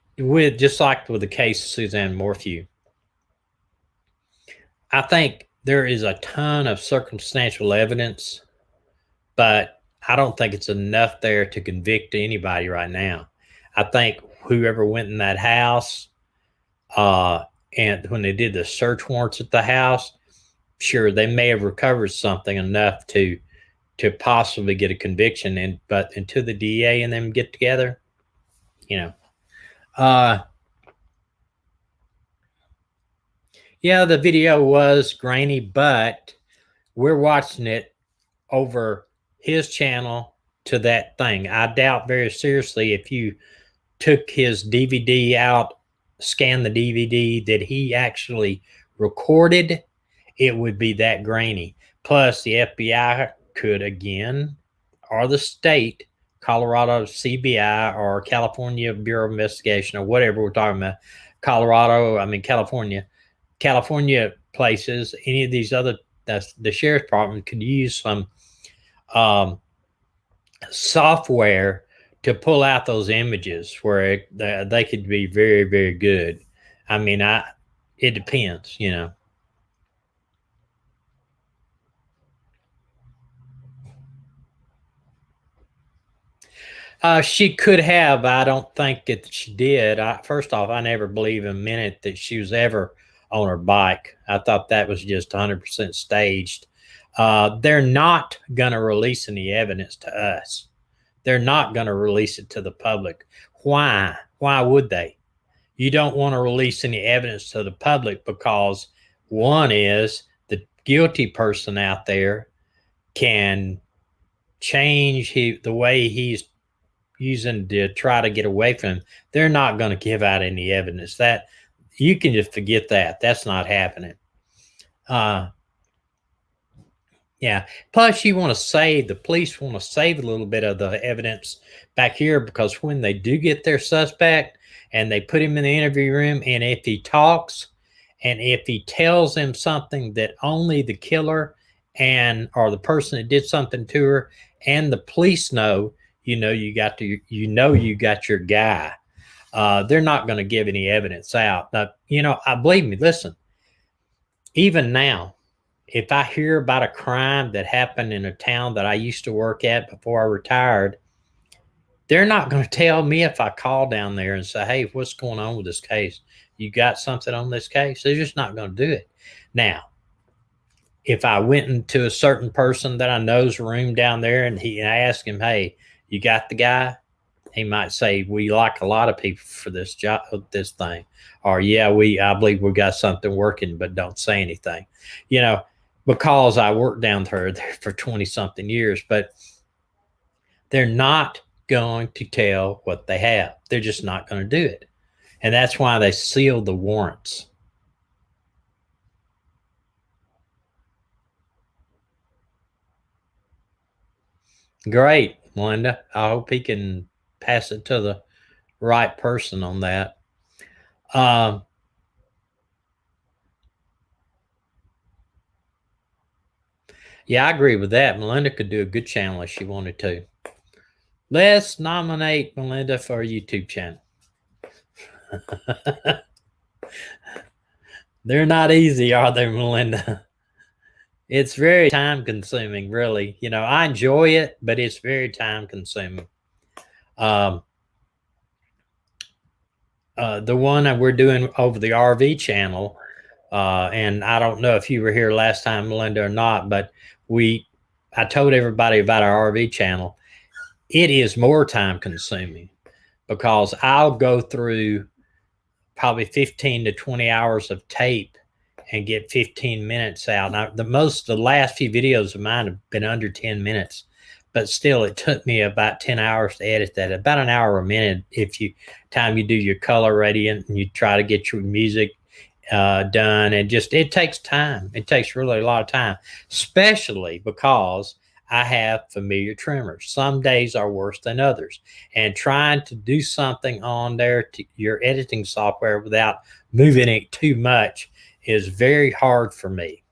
S1: just like with the case of Suzanne Morphew, I think there is a ton of circumstantial evidence, but I don't think it's enough there to convict anybody right now. I think whoever went in that house, and when they did the search warrants at the house, sure, they may have recovered something enough to possibly get a conviction. But until the DA and them get together, yeah, the video was grainy, but we're watching it over his channel to that thing. I doubt very seriously if you took his DVD out, scanned the DVD that he actually recorded, it would be that grainy. Plus, the FBI could again, or the state, Colorado CBI or California Bureau of Investigation or whatever we're talking about, California places, any of these other, the sheriff's department could use some software to pull out those images where they could be very, very good. I mean, it depends, She could have. I don't think that she did. First off, I never believe a minute that she was ever on her bike. I thought that was just 100% staged. They're not going to release any evidence to us. They're not going to release it to the public. Why? Why would they? You don't want to release any evidence to the public because one is the guilty person out there can change the way he's using to try to get away from him. They're not going to give out any evidence. That you can just forget that. That's not happening. Yeah. Plus, you want to save, the police want to save a little bit of the evidence back here, because when they do get their suspect and they put him in the interview room, and if he talks and if he tells them something that only the killer or the person that did something to her and the police know, you got your guy. They're not going to give any evidence out. Now, I believe me, listen, even now, if I hear about a crime that happened in a town that I used to work at before I retired, they're not going to tell me if I call down there and say, hey, what's going on with this case? You got something on this case? They're just not going to do it. Now, if I went into a certain person that I know's room down there and I asked him, hey, you got the guy? He might say, we like a lot of people for this job, this thing. Or, yeah, I believe we got something working, but don't say anything. Because I worked down there for 20-something years, but they're not going to tell what they have. They're just not going to do it. And that's why they seal the warrants. Great, Melinda. I hope he can pass it to the right person on that. Yeah, I agree with that. Melinda could do a good channel if she wanted to. Let's nominate Melinda for a YouTube channel. They're not easy, are they, Melinda? It's very time consuming, really. I enjoy it, but it's very time consuming. The one that we're doing over the RV channel, and I don't know if you were here last time, Melinda, or not, but I told everybody about our RV channel. It is more time consuming because I'll go through probably 15 to 20 hours of tape and get 15 minutes out. Now, the last few videos of mine have been under 10 minutes, but still it took me about 10 hours to edit that, about an hour a minute if you do your color gradient and you try to get your music done. And it takes time. It takes really a lot of time, especially because I have familiar tremors. Some days are worse than others. And trying to do something on your editing software without moving it too much is very hard for me.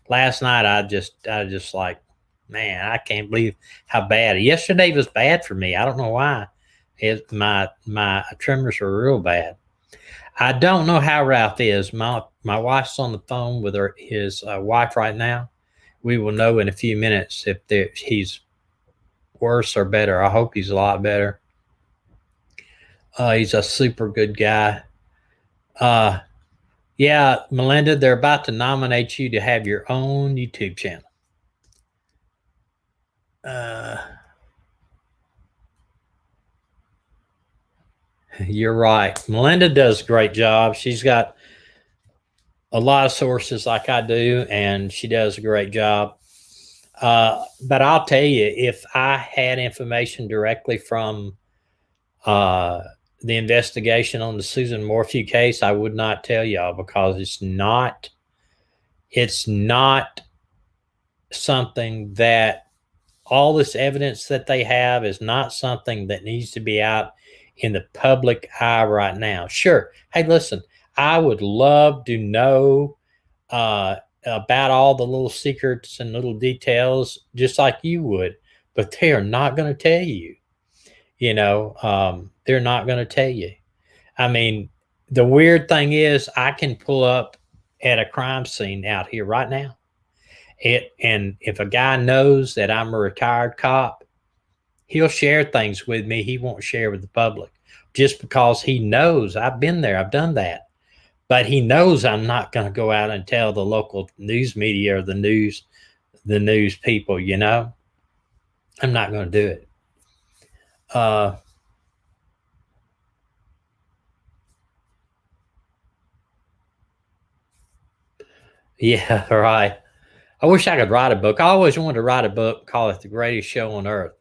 S1: Last night, I just like, man, I can't believe how bad. Yesterday was bad for me. I don't know why. My tremors are real bad. I don't know how Ralph is. My wife's on the phone with his wife right now. We will know in a few minutes if he's worse or better. I hope he's a lot better. He's a super good guy. Yeah, Melinda, they're about to nominate you to have your own YouTube channel. You're right. Melinda does a great job. She's got a lot of sources like I do, and she does a great job. But I'll tell you, if I had information directly from the investigation on the Susan Morphew case, I would not tell y'all, because it's not something that all this evidence that they have is not something that needs to be out in the public eye right now. Sure. Hey, listen, I would love to know about all the little secrets and little details, just like you would, but they are not going to tell you. They're not going to tell you. I mean, the weird thing is, I can pull up at a crime scene out here right now. And if a guy knows that I'm a retired cop, he'll share things with me he won't share with the public, just because he knows I've been there. I've done that. but he knows I'm not going to go out and tell the local news media or the news people, you know. I'm not going to do it. Yeah, right. I wish I could write a book. I always wanted to write a book, call it The Greatest Show on Earth,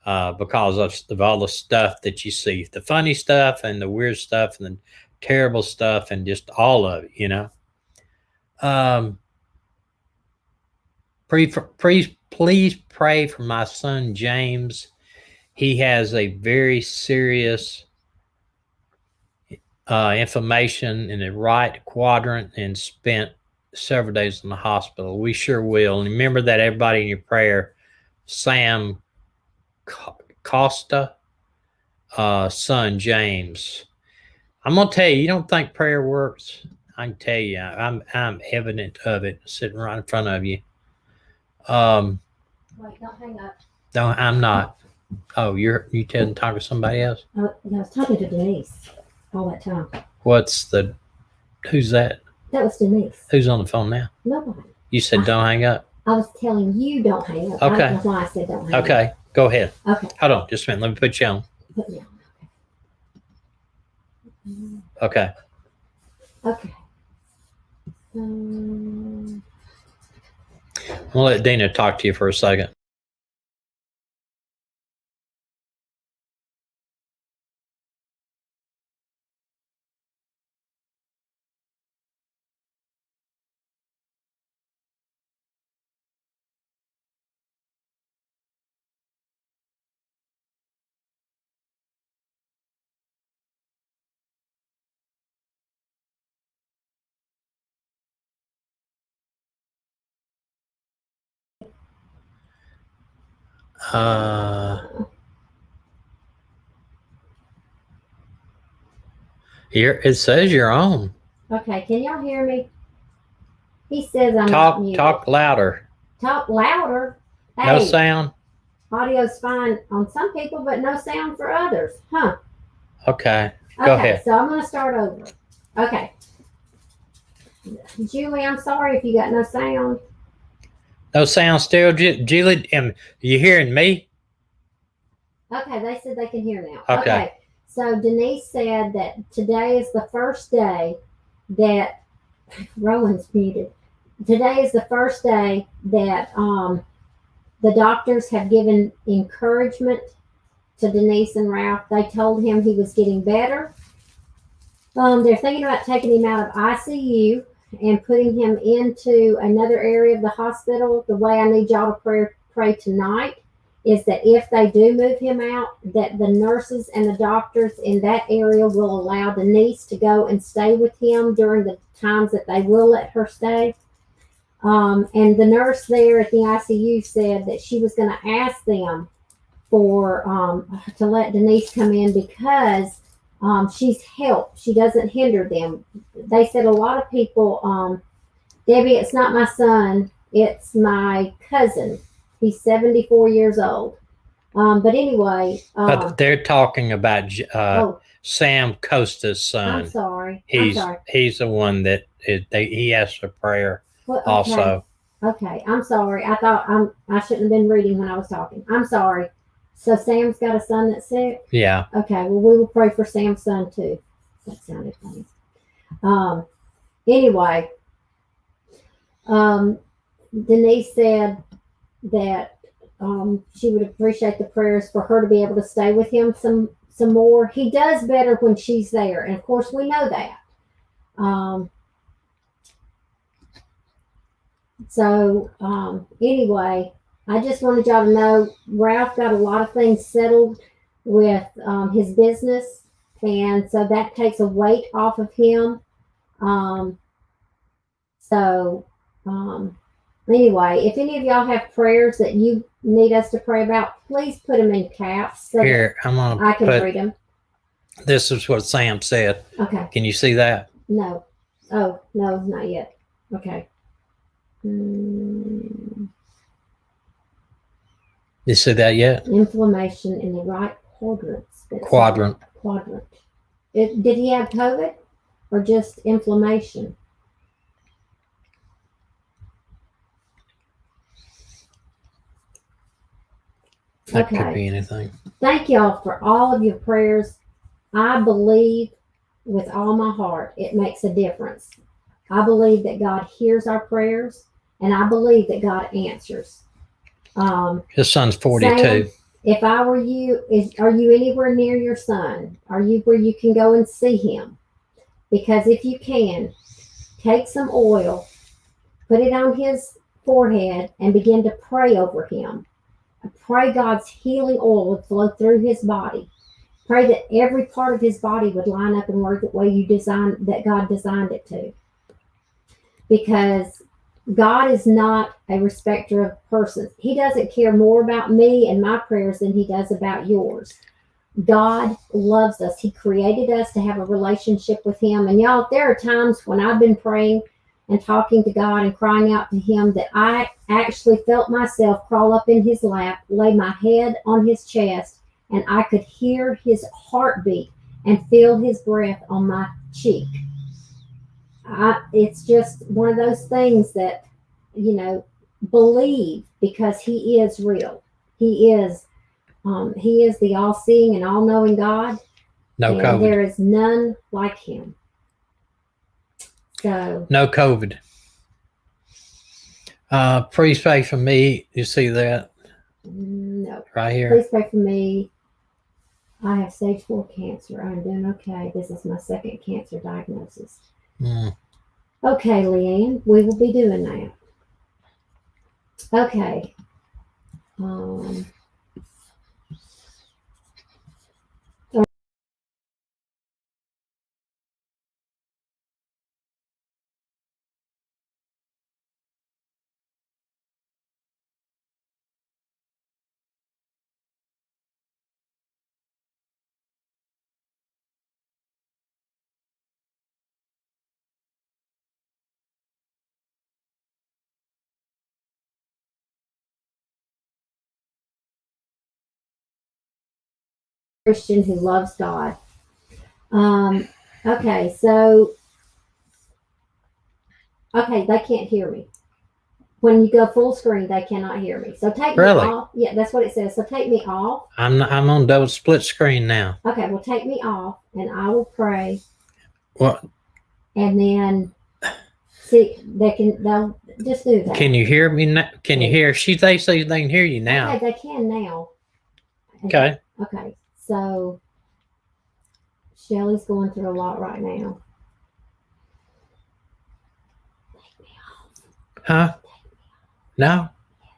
S1: because of all the stuff that you see, the funny stuff and the weird stuff and the terrible stuff and just all of it, you know. Please pray for my son, James. He has a very serious inflammation in the right quadrant and spent several days in the hospital. We sure will. And remember that, everybody, in your prayer. Sam Costa, son James. I'm gonna tell you, you don't think prayer works? I can tell you, I'm evident of it, sitting right in front of you.
S2: Wait, don't hang up.
S1: No, I'm not. Oh, you talking to somebody else?
S2: I was talking to Denise all that time.
S1: Who's that?
S2: That was Denise.
S1: Who's on the phone now?
S2: Nobody.
S1: You said don't hang up.
S2: I was telling you don't hang up.
S1: Okay.
S2: I don't know why I said don't hang up.
S1: Okay, go ahead.
S2: Okay.
S1: Hold on, just a minute. Let me put you on.
S2: Put me on.
S1: Okay.
S2: Okay.
S1: I'm gonna let Dina talk to you for a second. Here it says you're on.
S2: Okay, can y'all hear me? He says I'm
S1: talk
S2: muted.
S1: talk louder.
S2: Talk louder. Hey,
S1: No sound.
S2: Audio's fine on some people, but no sound for others. Huh?
S1: Okay. Go ahead.
S2: So I'm gonna start over. Okay. Julie, I'm sorry if you got no sound.
S1: No sound still, Julie. You hearing me?
S2: Okay, they said they can hear now.
S1: Okay.
S2: So Denise said that today is the first day that Rowan's muted. Today is the first day that the doctors have given encouragement to Denise and Ralph. They told him he was getting better. They're thinking about taking him out of ICU and putting him into another area of the hospital. The way I need y'all to pray tonight is that if they do move him out, that the nurses and the doctors in that area will allow Denise to go and stay with him during the times that they will let her stay. And the nurse there at the ICU said that she was going to ask them to let Denise come in because she's help. She doesn't hinder them. They said a lot of people, Debbie, it's not my son, it's my cousin. He's 74 years old. But anyway.
S1: But they're talking about Sam Costa's son.
S2: I'm sorry.
S1: He's the one that he asked for prayer also.
S2: Okay, I'm sorry. I thought I shouldn't have been reading when I was talking. I'm sorry. So Sam's got a son that's sick? Yeah. Okay, well, we will pray for Sam's son too. That sounded funny. Anyway, Denise said that she would appreciate the prayers for her to be able to stay with him some more. He does better when she's there, and of course we know that. Anyway, I just wanted y'all to know Ralph got a lot of things settled with his business, and so that takes a weight off of him. Anyway, if any of y'all have prayers that you need us to pray about, please put them in caps so
S1: here I
S2: can read them.
S1: This is what Sam said.
S2: Okay.
S1: Can you see that?
S2: No. Oh, no, not yet. Okay.
S1: You see that yet?
S2: Inflammation in the right quadrant.
S1: Quadrant.
S2: Did he have COVID? or just inflammation?
S1: That could be anything.
S2: Thank y'all for all of your prayers. I believe with all my heart it makes a difference. I believe that God hears our prayers, and I believe that God answers.
S1: His son's 42.
S2: Sam, if I were you, are you anywhere near your son? Are you where you can go and see him? Because if you can, take some oil, put it on his forehead, and begin to pray over him. Pray God's healing oil would flow through his body. Pray that every part of his body would line up and work the way that God designed it to. Because God is not a respecter of persons. He doesn't care more about me and my prayers than he does about yours. God loves us. He created us to have a relationship with him. And y'all, there are times when I've been praying and talking to God and crying out to him that I actually felt myself crawl up in his lap, lay my head on his chest, and I could hear his heartbeat and feel his breath on my cheek. It's just one of those things that, believe, because he is real. He is the all-seeing and all-knowing God.
S1: No
S2: and
S1: COVID.
S2: There is none like him. So
S1: no COVID. Please pray for me. You see that?
S2: No.
S1: Right here.
S2: Please pray for me. I have stage 4 cancer. I'm doing okay. This is my second cancer diagnosis. Okay, Leanne, we will be doing that. Okay. Christian who loves God. Okay, so they can't hear me. When you go full screen, they cannot hear me. So take me off. Yeah, that's what it says. So take me off.
S1: I'm on double split screen now.
S2: Okay, well take me off, and I will pray.
S1: What?
S2: And then see, they'll just do that.
S1: Can you hear me now? Can you hear? They say they can hear you now.
S2: Okay, they can now.
S1: Okay.
S2: Okay, so Shelly's going through a lot right now.
S1: Huh? No?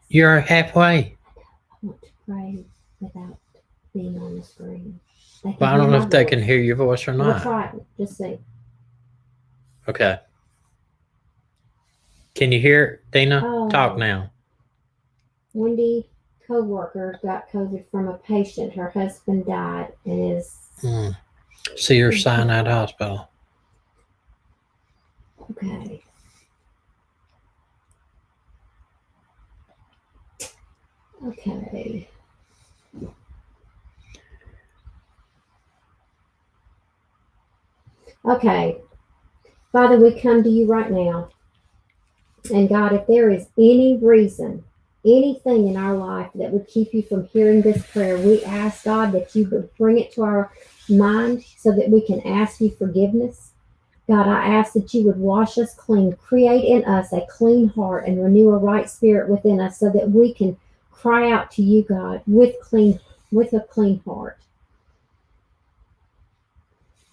S1: You're halfway.
S2: I want to pray without being on the screen.
S1: Well, I don't know if they can hear your voice or not.
S2: We'll try it. Just see.
S1: Okay. Can you hear Dina? Talk now.
S2: Wendy, co-worker, got COVID from a patient. Her husband died and is...
S1: See her sign at hospital.
S2: Okay. Okay. Okay. Father, we come to you right now. And God, if there is any reason, anything in our life that would keep you from hearing this prayer, we ask, God, that you would bring it to our mind so that we can ask you forgiveness. God, I ask that you would wash us clean, create in us a clean heart, and renew a right spirit within us so that we can cry out to you, God, with a clean heart.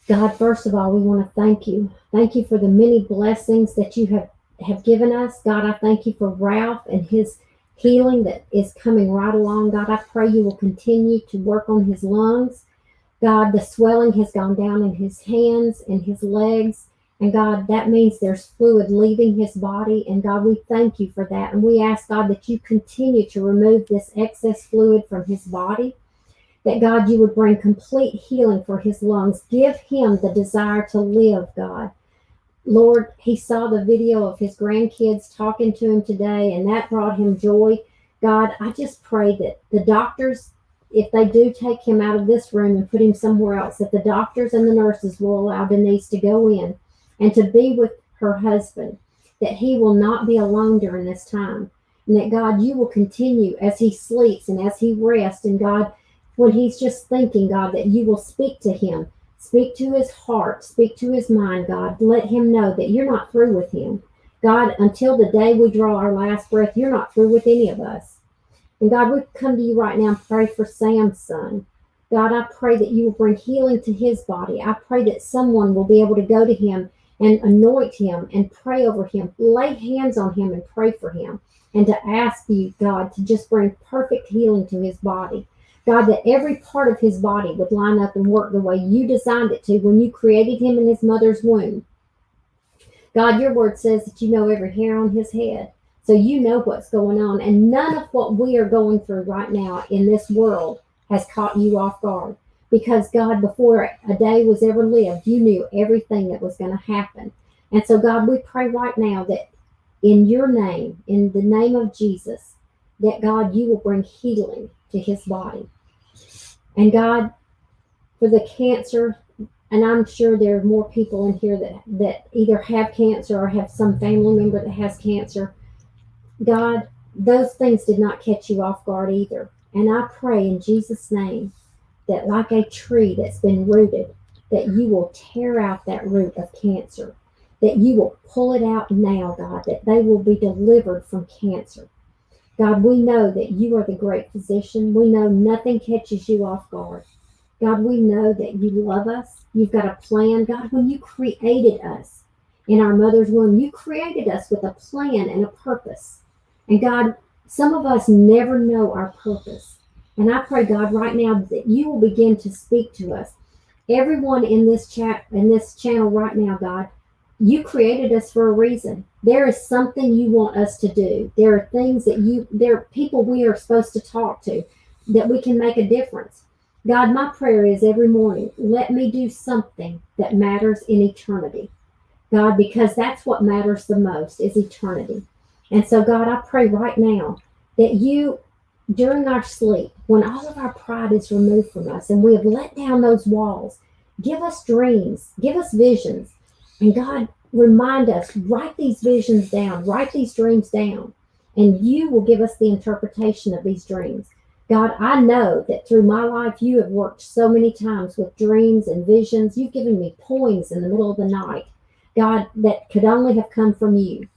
S2: God, first of all, we want to thank you. Thank you for the many blessings that you have given us. God, I thank you for Ralph and his healing that is coming right along. God, I pray you will continue to work on his lungs. God, the swelling has gone down in his hands and his legs. And God, that means there's fluid leaving his body. And God, we thank you for that. And we ask, God, that you continue to remove this excess fluid from his body. That, God, you would bring complete healing for his lungs. Give him the desire to live, God. Lord, he saw the video of his grandkids talking to him today, and that brought him joy. God, I just pray that the doctors, if they do take him out of this room and put him somewhere else, that the doctors and the nurses will allow Denise to go in and to be with her husband, that he will not be alone during this time. And that, God, you will continue as he sleeps and as he rests. And God, when he's just thinking, God, that you will speak to him, speak to his heart, speak to his mind, God. Let him know that you're not through with him. God, until the day we draw our last breath, you're not through with any of us. And God, we come to you right now and pray for Sam's son. God, I pray that you will bring healing to his body. I pray that someone will be able to go to him and anoint him and pray over him, lay hands on him and pray for him, and to ask you, God, to just bring perfect healing to his body. God, that every part of his body would line up and work the way you designed it to when you created him in his mother's womb. God, your word says that you know every hair on his head. So you know what's going on. And none of what we are going through right now in this world has caught you off guard. Because, God, before a day was ever lived, you knew everything that was going to happen. And so, God, we pray right now that in your name, in the name of Jesus, that, God, you will bring healing to his body. And, God, for the cancer, and I'm sure there are more people in here that either have cancer or have some family member that has cancer. God, those things did not catch you off guard either. And I pray in Jesus' name that, like a tree that's been rooted, that you will tear out that root of cancer, that you will pull it out now, God, that they will be delivered from cancer. God, we know that you are the great physician. We know nothing catches you off guard. God, we know that you love us. You've got a plan. God, when you created us in our mother's womb, you created us with a plan and a purpose. And God, some of us never know our purpose. And I pray, God, right now that you will begin to speak to us. Everyone in this chat, in this channel right now, God, you created us for a reason. There is something you want us to do. There are things that there are people we are supposed to talk to, that we can make a difference. God, my prayer is every morning, let me do something that matters in eternity. God, because that's what matters the most is eternity. And so, God, I pray right now that you, during our sleep, when all of our pride is removed from us and we have let down those walls, give us dreams, give us visions. And God, remind us, write these visions down, write these dreams down, and you will give us the interpretation of these dreams. God, I know that through my life, you have worked so many times with dreams and visions. You've given me poems in the middle of the night, God, that could only have come from you.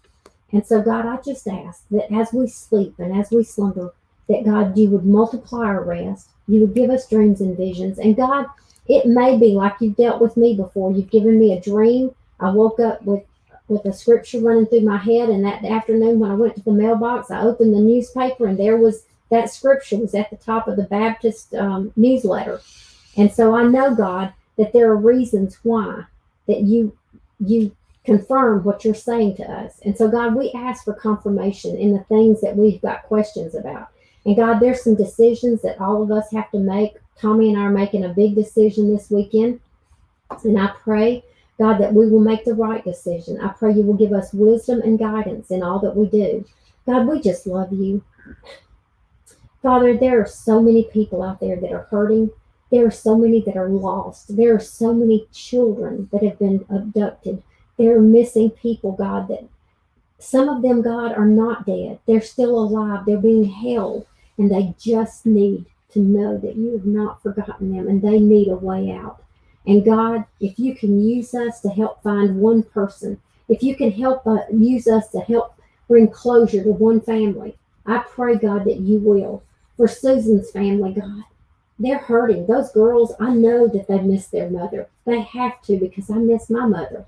S2: And so, God, I just ask that as we sleep and as we slumber, that, God, you would multiply our rest. You would give us dreams and visions. And, God, it may be like you've dealt with me before. You've given me a dream. I woke up with a scripture running through my head. And that afternoon when I went to the mailbox, I opened the newspaper and there was that scripture was at the top of the Baptist newsletter. And so I know, God, that there are reasons why that you confirm what you're saying to us. And so, God, we ask for confirmation in the things that we've got questions about. And God, there's some decisions that all of us have to make. Tommy and I are making a big decision this weekend. And I pray, God, that we will make the right decision. I pray you will give us wisdom and guidance in all that we do. God, we just love you. Father, there are so many people out there that are hurting. There are so many that are lost. There are so many children that have been abducted. There are missing people, God, that some of them, God, are not dead. They're still alive. They're being held, and they just need to know that you have not forgotten them, and they need a way out. And God, if you can use us to help find one person, if you can use us to help bring closure to one family, I pray, God, that you will. For Susan's family, God, they're hurting. Those girls, I know that they miss their mother. They have to, because I miss my mother.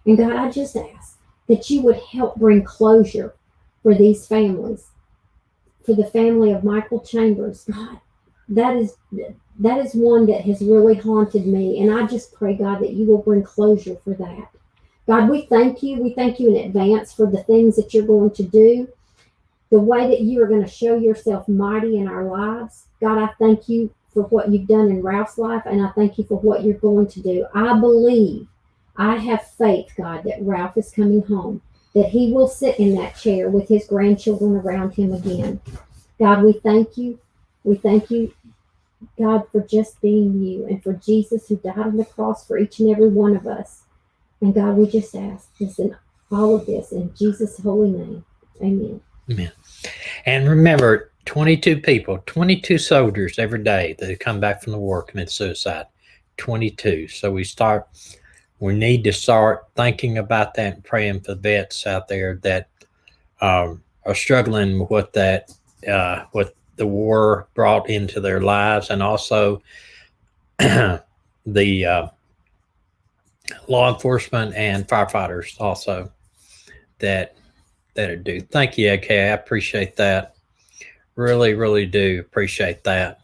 S2: And God, I just ask that you would help bring closure for these families. For the family of Michael Chambers, God, that is one that has really haunted me. And I just pray, God, that you will bring closure for that. God, we thank you. We thank you in advance for the things that you're going to do, the way that you are going to show yourself mighty in our lives. God, I thank you for what you've done in Ralph's life, and I thank you for what you're going to do. I believe, I have faith, God, that Ralph is coming home, that he will sit in that chair with his grandchildren around him again. God, we thank you. We thank you, God, for just being you, and for Jesus who died on the cross for each and every one of us. And God, we just ask this in all of this in Jesus' holy name. Amen.
S1: Amen. And remember, 22 people, 22 soldiers every day that come back from the war commit suicide. 22. So we need to start thinking about that and praying for the vets out there that are struggling with what the war brought into their lives, and also the law enforcement and firefighters also that are due. Thank you, AK. I appreciate that. Really, really do appreciate that.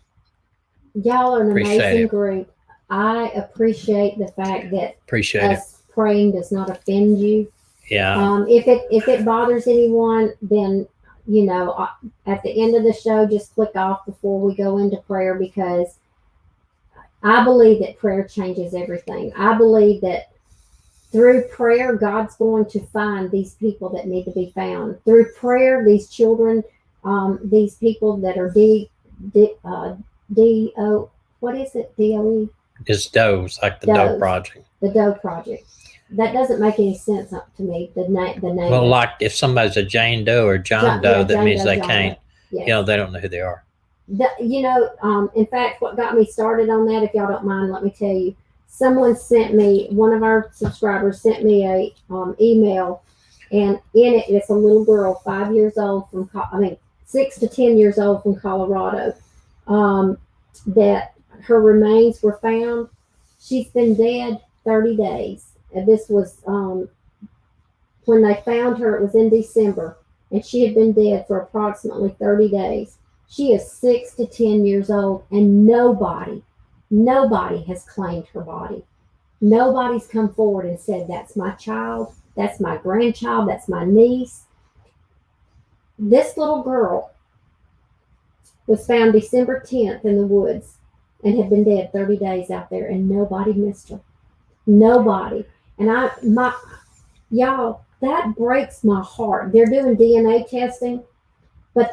S2: Y'all are an amazing group. I appreciate the fact that us praying does not offend you.
S1: Yeah.
S2: If it bothers anyone, then at the end of the show, just click off before we go into prayer, because I believe that prayer changes everything. I believe that through prayer, God's going to find these people that need to be found. Through prayer, these children, these people that are what is it? DOE?
S1: It's DOE's, like the DOE Project.
S2: The DOE Project. That doesn't make any sense to me. The name.
S1: Well, like if somebody's a Jane Doe or John Doe, that means they can't. Yes. They don't know who they are.
S2: In fact, what got me started on that, if y'all don't mind, let me tell you. One of our subscribers sent me a email, and in it, it's a little girl, 5 years old 6 to 10 years old from Colorado, that her remains were found. She's been dead 30 days. And this was when they found her, it was in December, and she had been dead for approximately 30 days. She is 6 to 10 years old, and nobody has claimed her body. Nobody's come forward and said, that's my child, that's my grandchild, that's my niece. This little girl was found December 10th in the woods and had been dead 30 days out there, and nobody missed her. Nobody. And y'all, that breaks my heart. They're doing DNA testing, but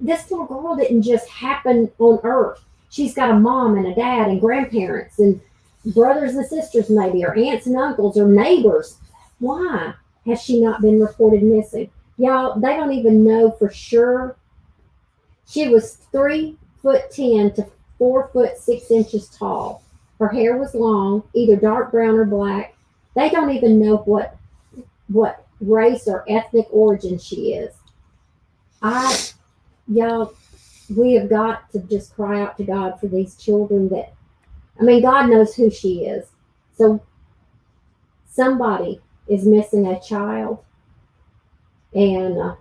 S2: this little girl didn't just happen on Earth. She's got a mom and a dad and grandparents and brothers and sisters, maybe, or aunts and uncles or neighbors. Why has she not been reported missing? Y'all, they don't even know for sure. She was 3'10" to 4'6" tall. Her hair was long, either dark brown or black. They don't even know what race or ethnic origin she is. Y'all, we have got to just cry out to God for these children God knows who she is. So somebody is missing a child, and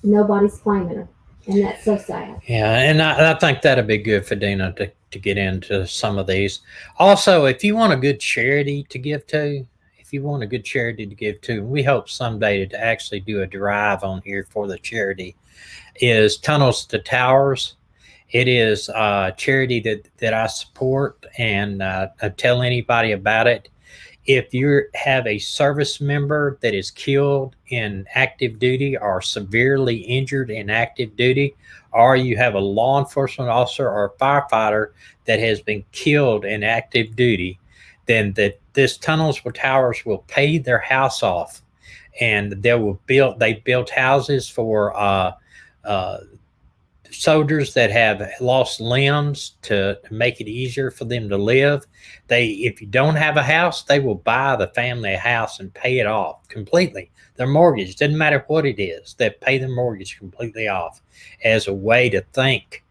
S2: nobody's claiming her. And that's so sad.
S1: Yeah, and I think that'd be good for Dina to get into some of these. Also, if you want a good charity to give to, we hope someday to actually do a drive on here for the charity, is Tunnels to Towers. It is a charity that I support, and I tell anybody about it. If you have a service member that is killed in active duty or severely injured in active duty, or you have a law enforcement officer or a firefighter that has been killed in active duty, then this Tunnels for Towers will pay their house off, and they built houses for soldiers that have lost limbs to make it easier for them to live. If you don't have a house, they will buy the family a house and pay it off completely. Their mortgage, doesn't matter what it is, they pay their mortgage completely off as a way to thank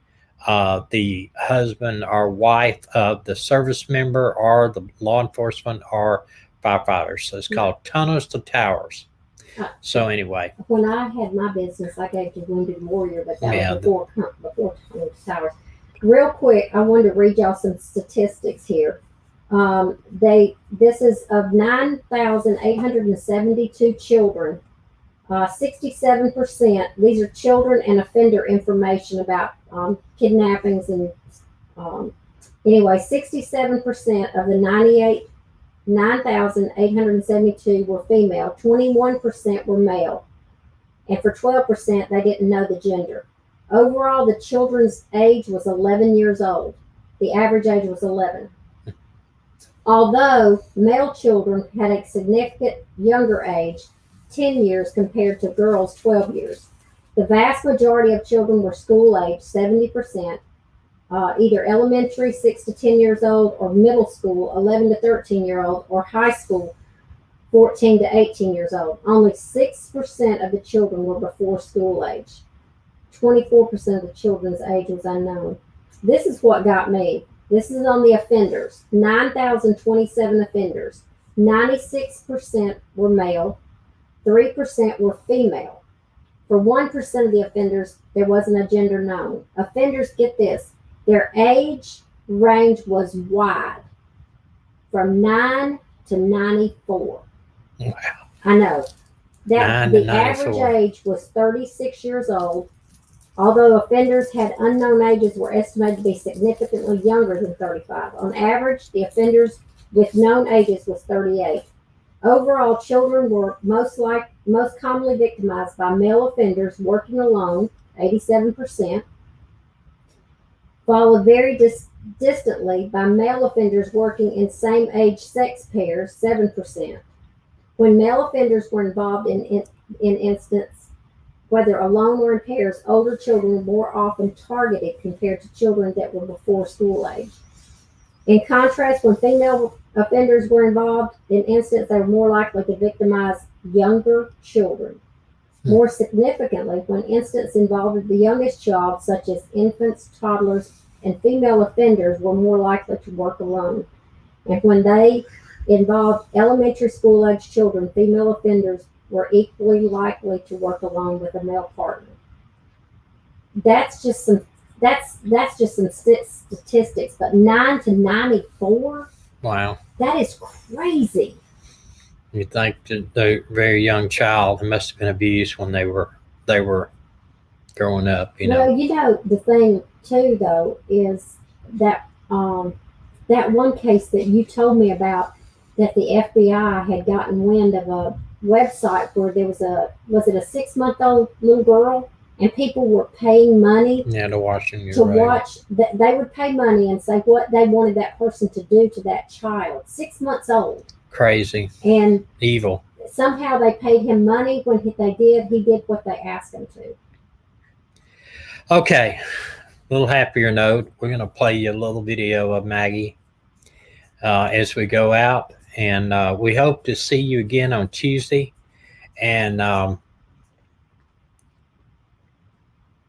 S1: the husband or wife of the service member or the law enforcement or firefighters. So it's called Tunnels to Towers. So anyway,
S2: when I had my business, I gave to Wounded Warrior, but that was before Towers. Real quick, I wanted to read y'all some statistics here. This is of 9,872 children. 67%. These are children and offender information about kidnappings and anyway. 67% of the 9,872 were female, 21% were male, and for 12%, they didn't know the gender. Overall, the children's age was 11 years old. The average age was 11. Although male children had a significant younger age, 10 years compared to girls 12 years. The vast majority of children were school age, 70%, either elementary, 6 to 10 years old, or middle school, 11 to 13 year old, or high school, 14 to 18 years old. Only 6% of the children were before school age. 24% of the children's age was unknown. This is what got me. This is on the offenders. 9,027 offenders. 96% were male. 3% were female. For 1% of the offenders, there wasn't a gender known. Offenders, get this, their age range was wide, from 9 to 94.
S1: Wow.
S2: I know. That
S1: 9 to
S2: the average
S1: 94.
S2: age was 36 years old. Although offenders had unknown ages were estimated to be significantly younger than 35. On average, the offenders with known ages was 38. Overall, children were most commonly victimized by male offenders working alone, 87%, followed very distantly by male offenders working in same-age sex pairs, 7%. When male offenders were involved in instance, whether alone or in pairs, older children were more often targeted compared to children that were before school age. In contrast, when female offenders were involved in incidents, they were more likely to victimize younger children. More significantly, when incidents involved the youngest child, such as infants, toddlers, and female offenders, were more likely to work alone. And when they involved elementary school age children, female offenders were equally likely to work alone with a male partner. That's just some statistics, but 9 to 94?
S1: Wow.
S2: That is crazy.
S1: You think that the very young child must have been abused when they were growing up, you know.
S2: Well, you know, the thing too though is that that one case that you told me about, that the FBI had gotten wind of a website where there was a 6-month-old little girl, and people were paying money
S1: To watch them.
S2: watch that. They would pay money and say what they wanted that person to do to that child, 6 months old.
S1: Crazy.
S2: And
S1: Evil.
S2: somehow they paid him money. When he did what they asked him to.
S1: Okay. A little happier note. We're going to play you a little video of Maggie as we go out. And we hope to see you again on Tuesday. And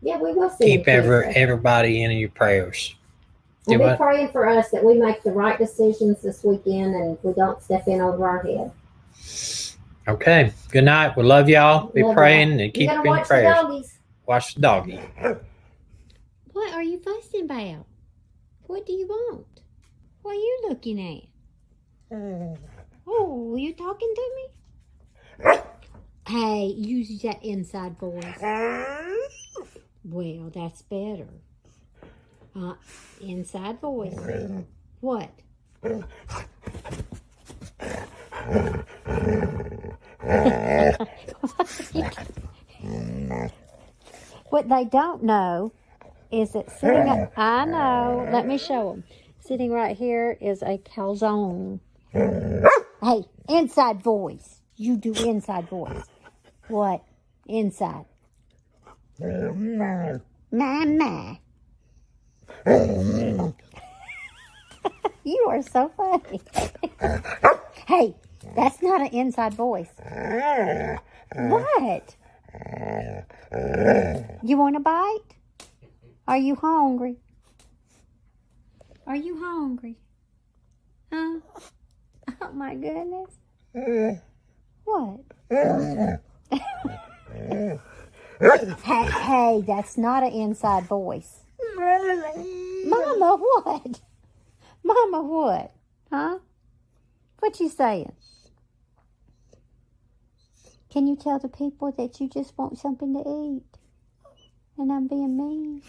S2: yeah, we will see.
S1: keep everybody in your prayers.
S2: And be praying for us that we make the right decisions this weekend and we don't step in over our head.
S1: Okay. Good night. We love y'all. Be praying and keep in
S2: watch
S1: prayers.
S2: The doggies.
S1: Watch the doggy.
S3: What are you fussing about? What do you want? What are you looking at? Oh, you talking to me? Hey, use that inside voice. Well, that's better. Inside voice. What? What they don't know is that sitting, I know, let me show them. Sitting right here is a calzone. Hey, inside voice. You do inside voice. What? Inside. Mama. You are so funny. Hey, that's not an inside voice. What? You want a bite? Are you hungry? Are you hungry? Huh? Oh my goodness. What? Hey, that's not an inside voice. Mama, what? Mama, what? Huh? What you saying? Can you tell the people that you just want something to eat? And I'm being mean?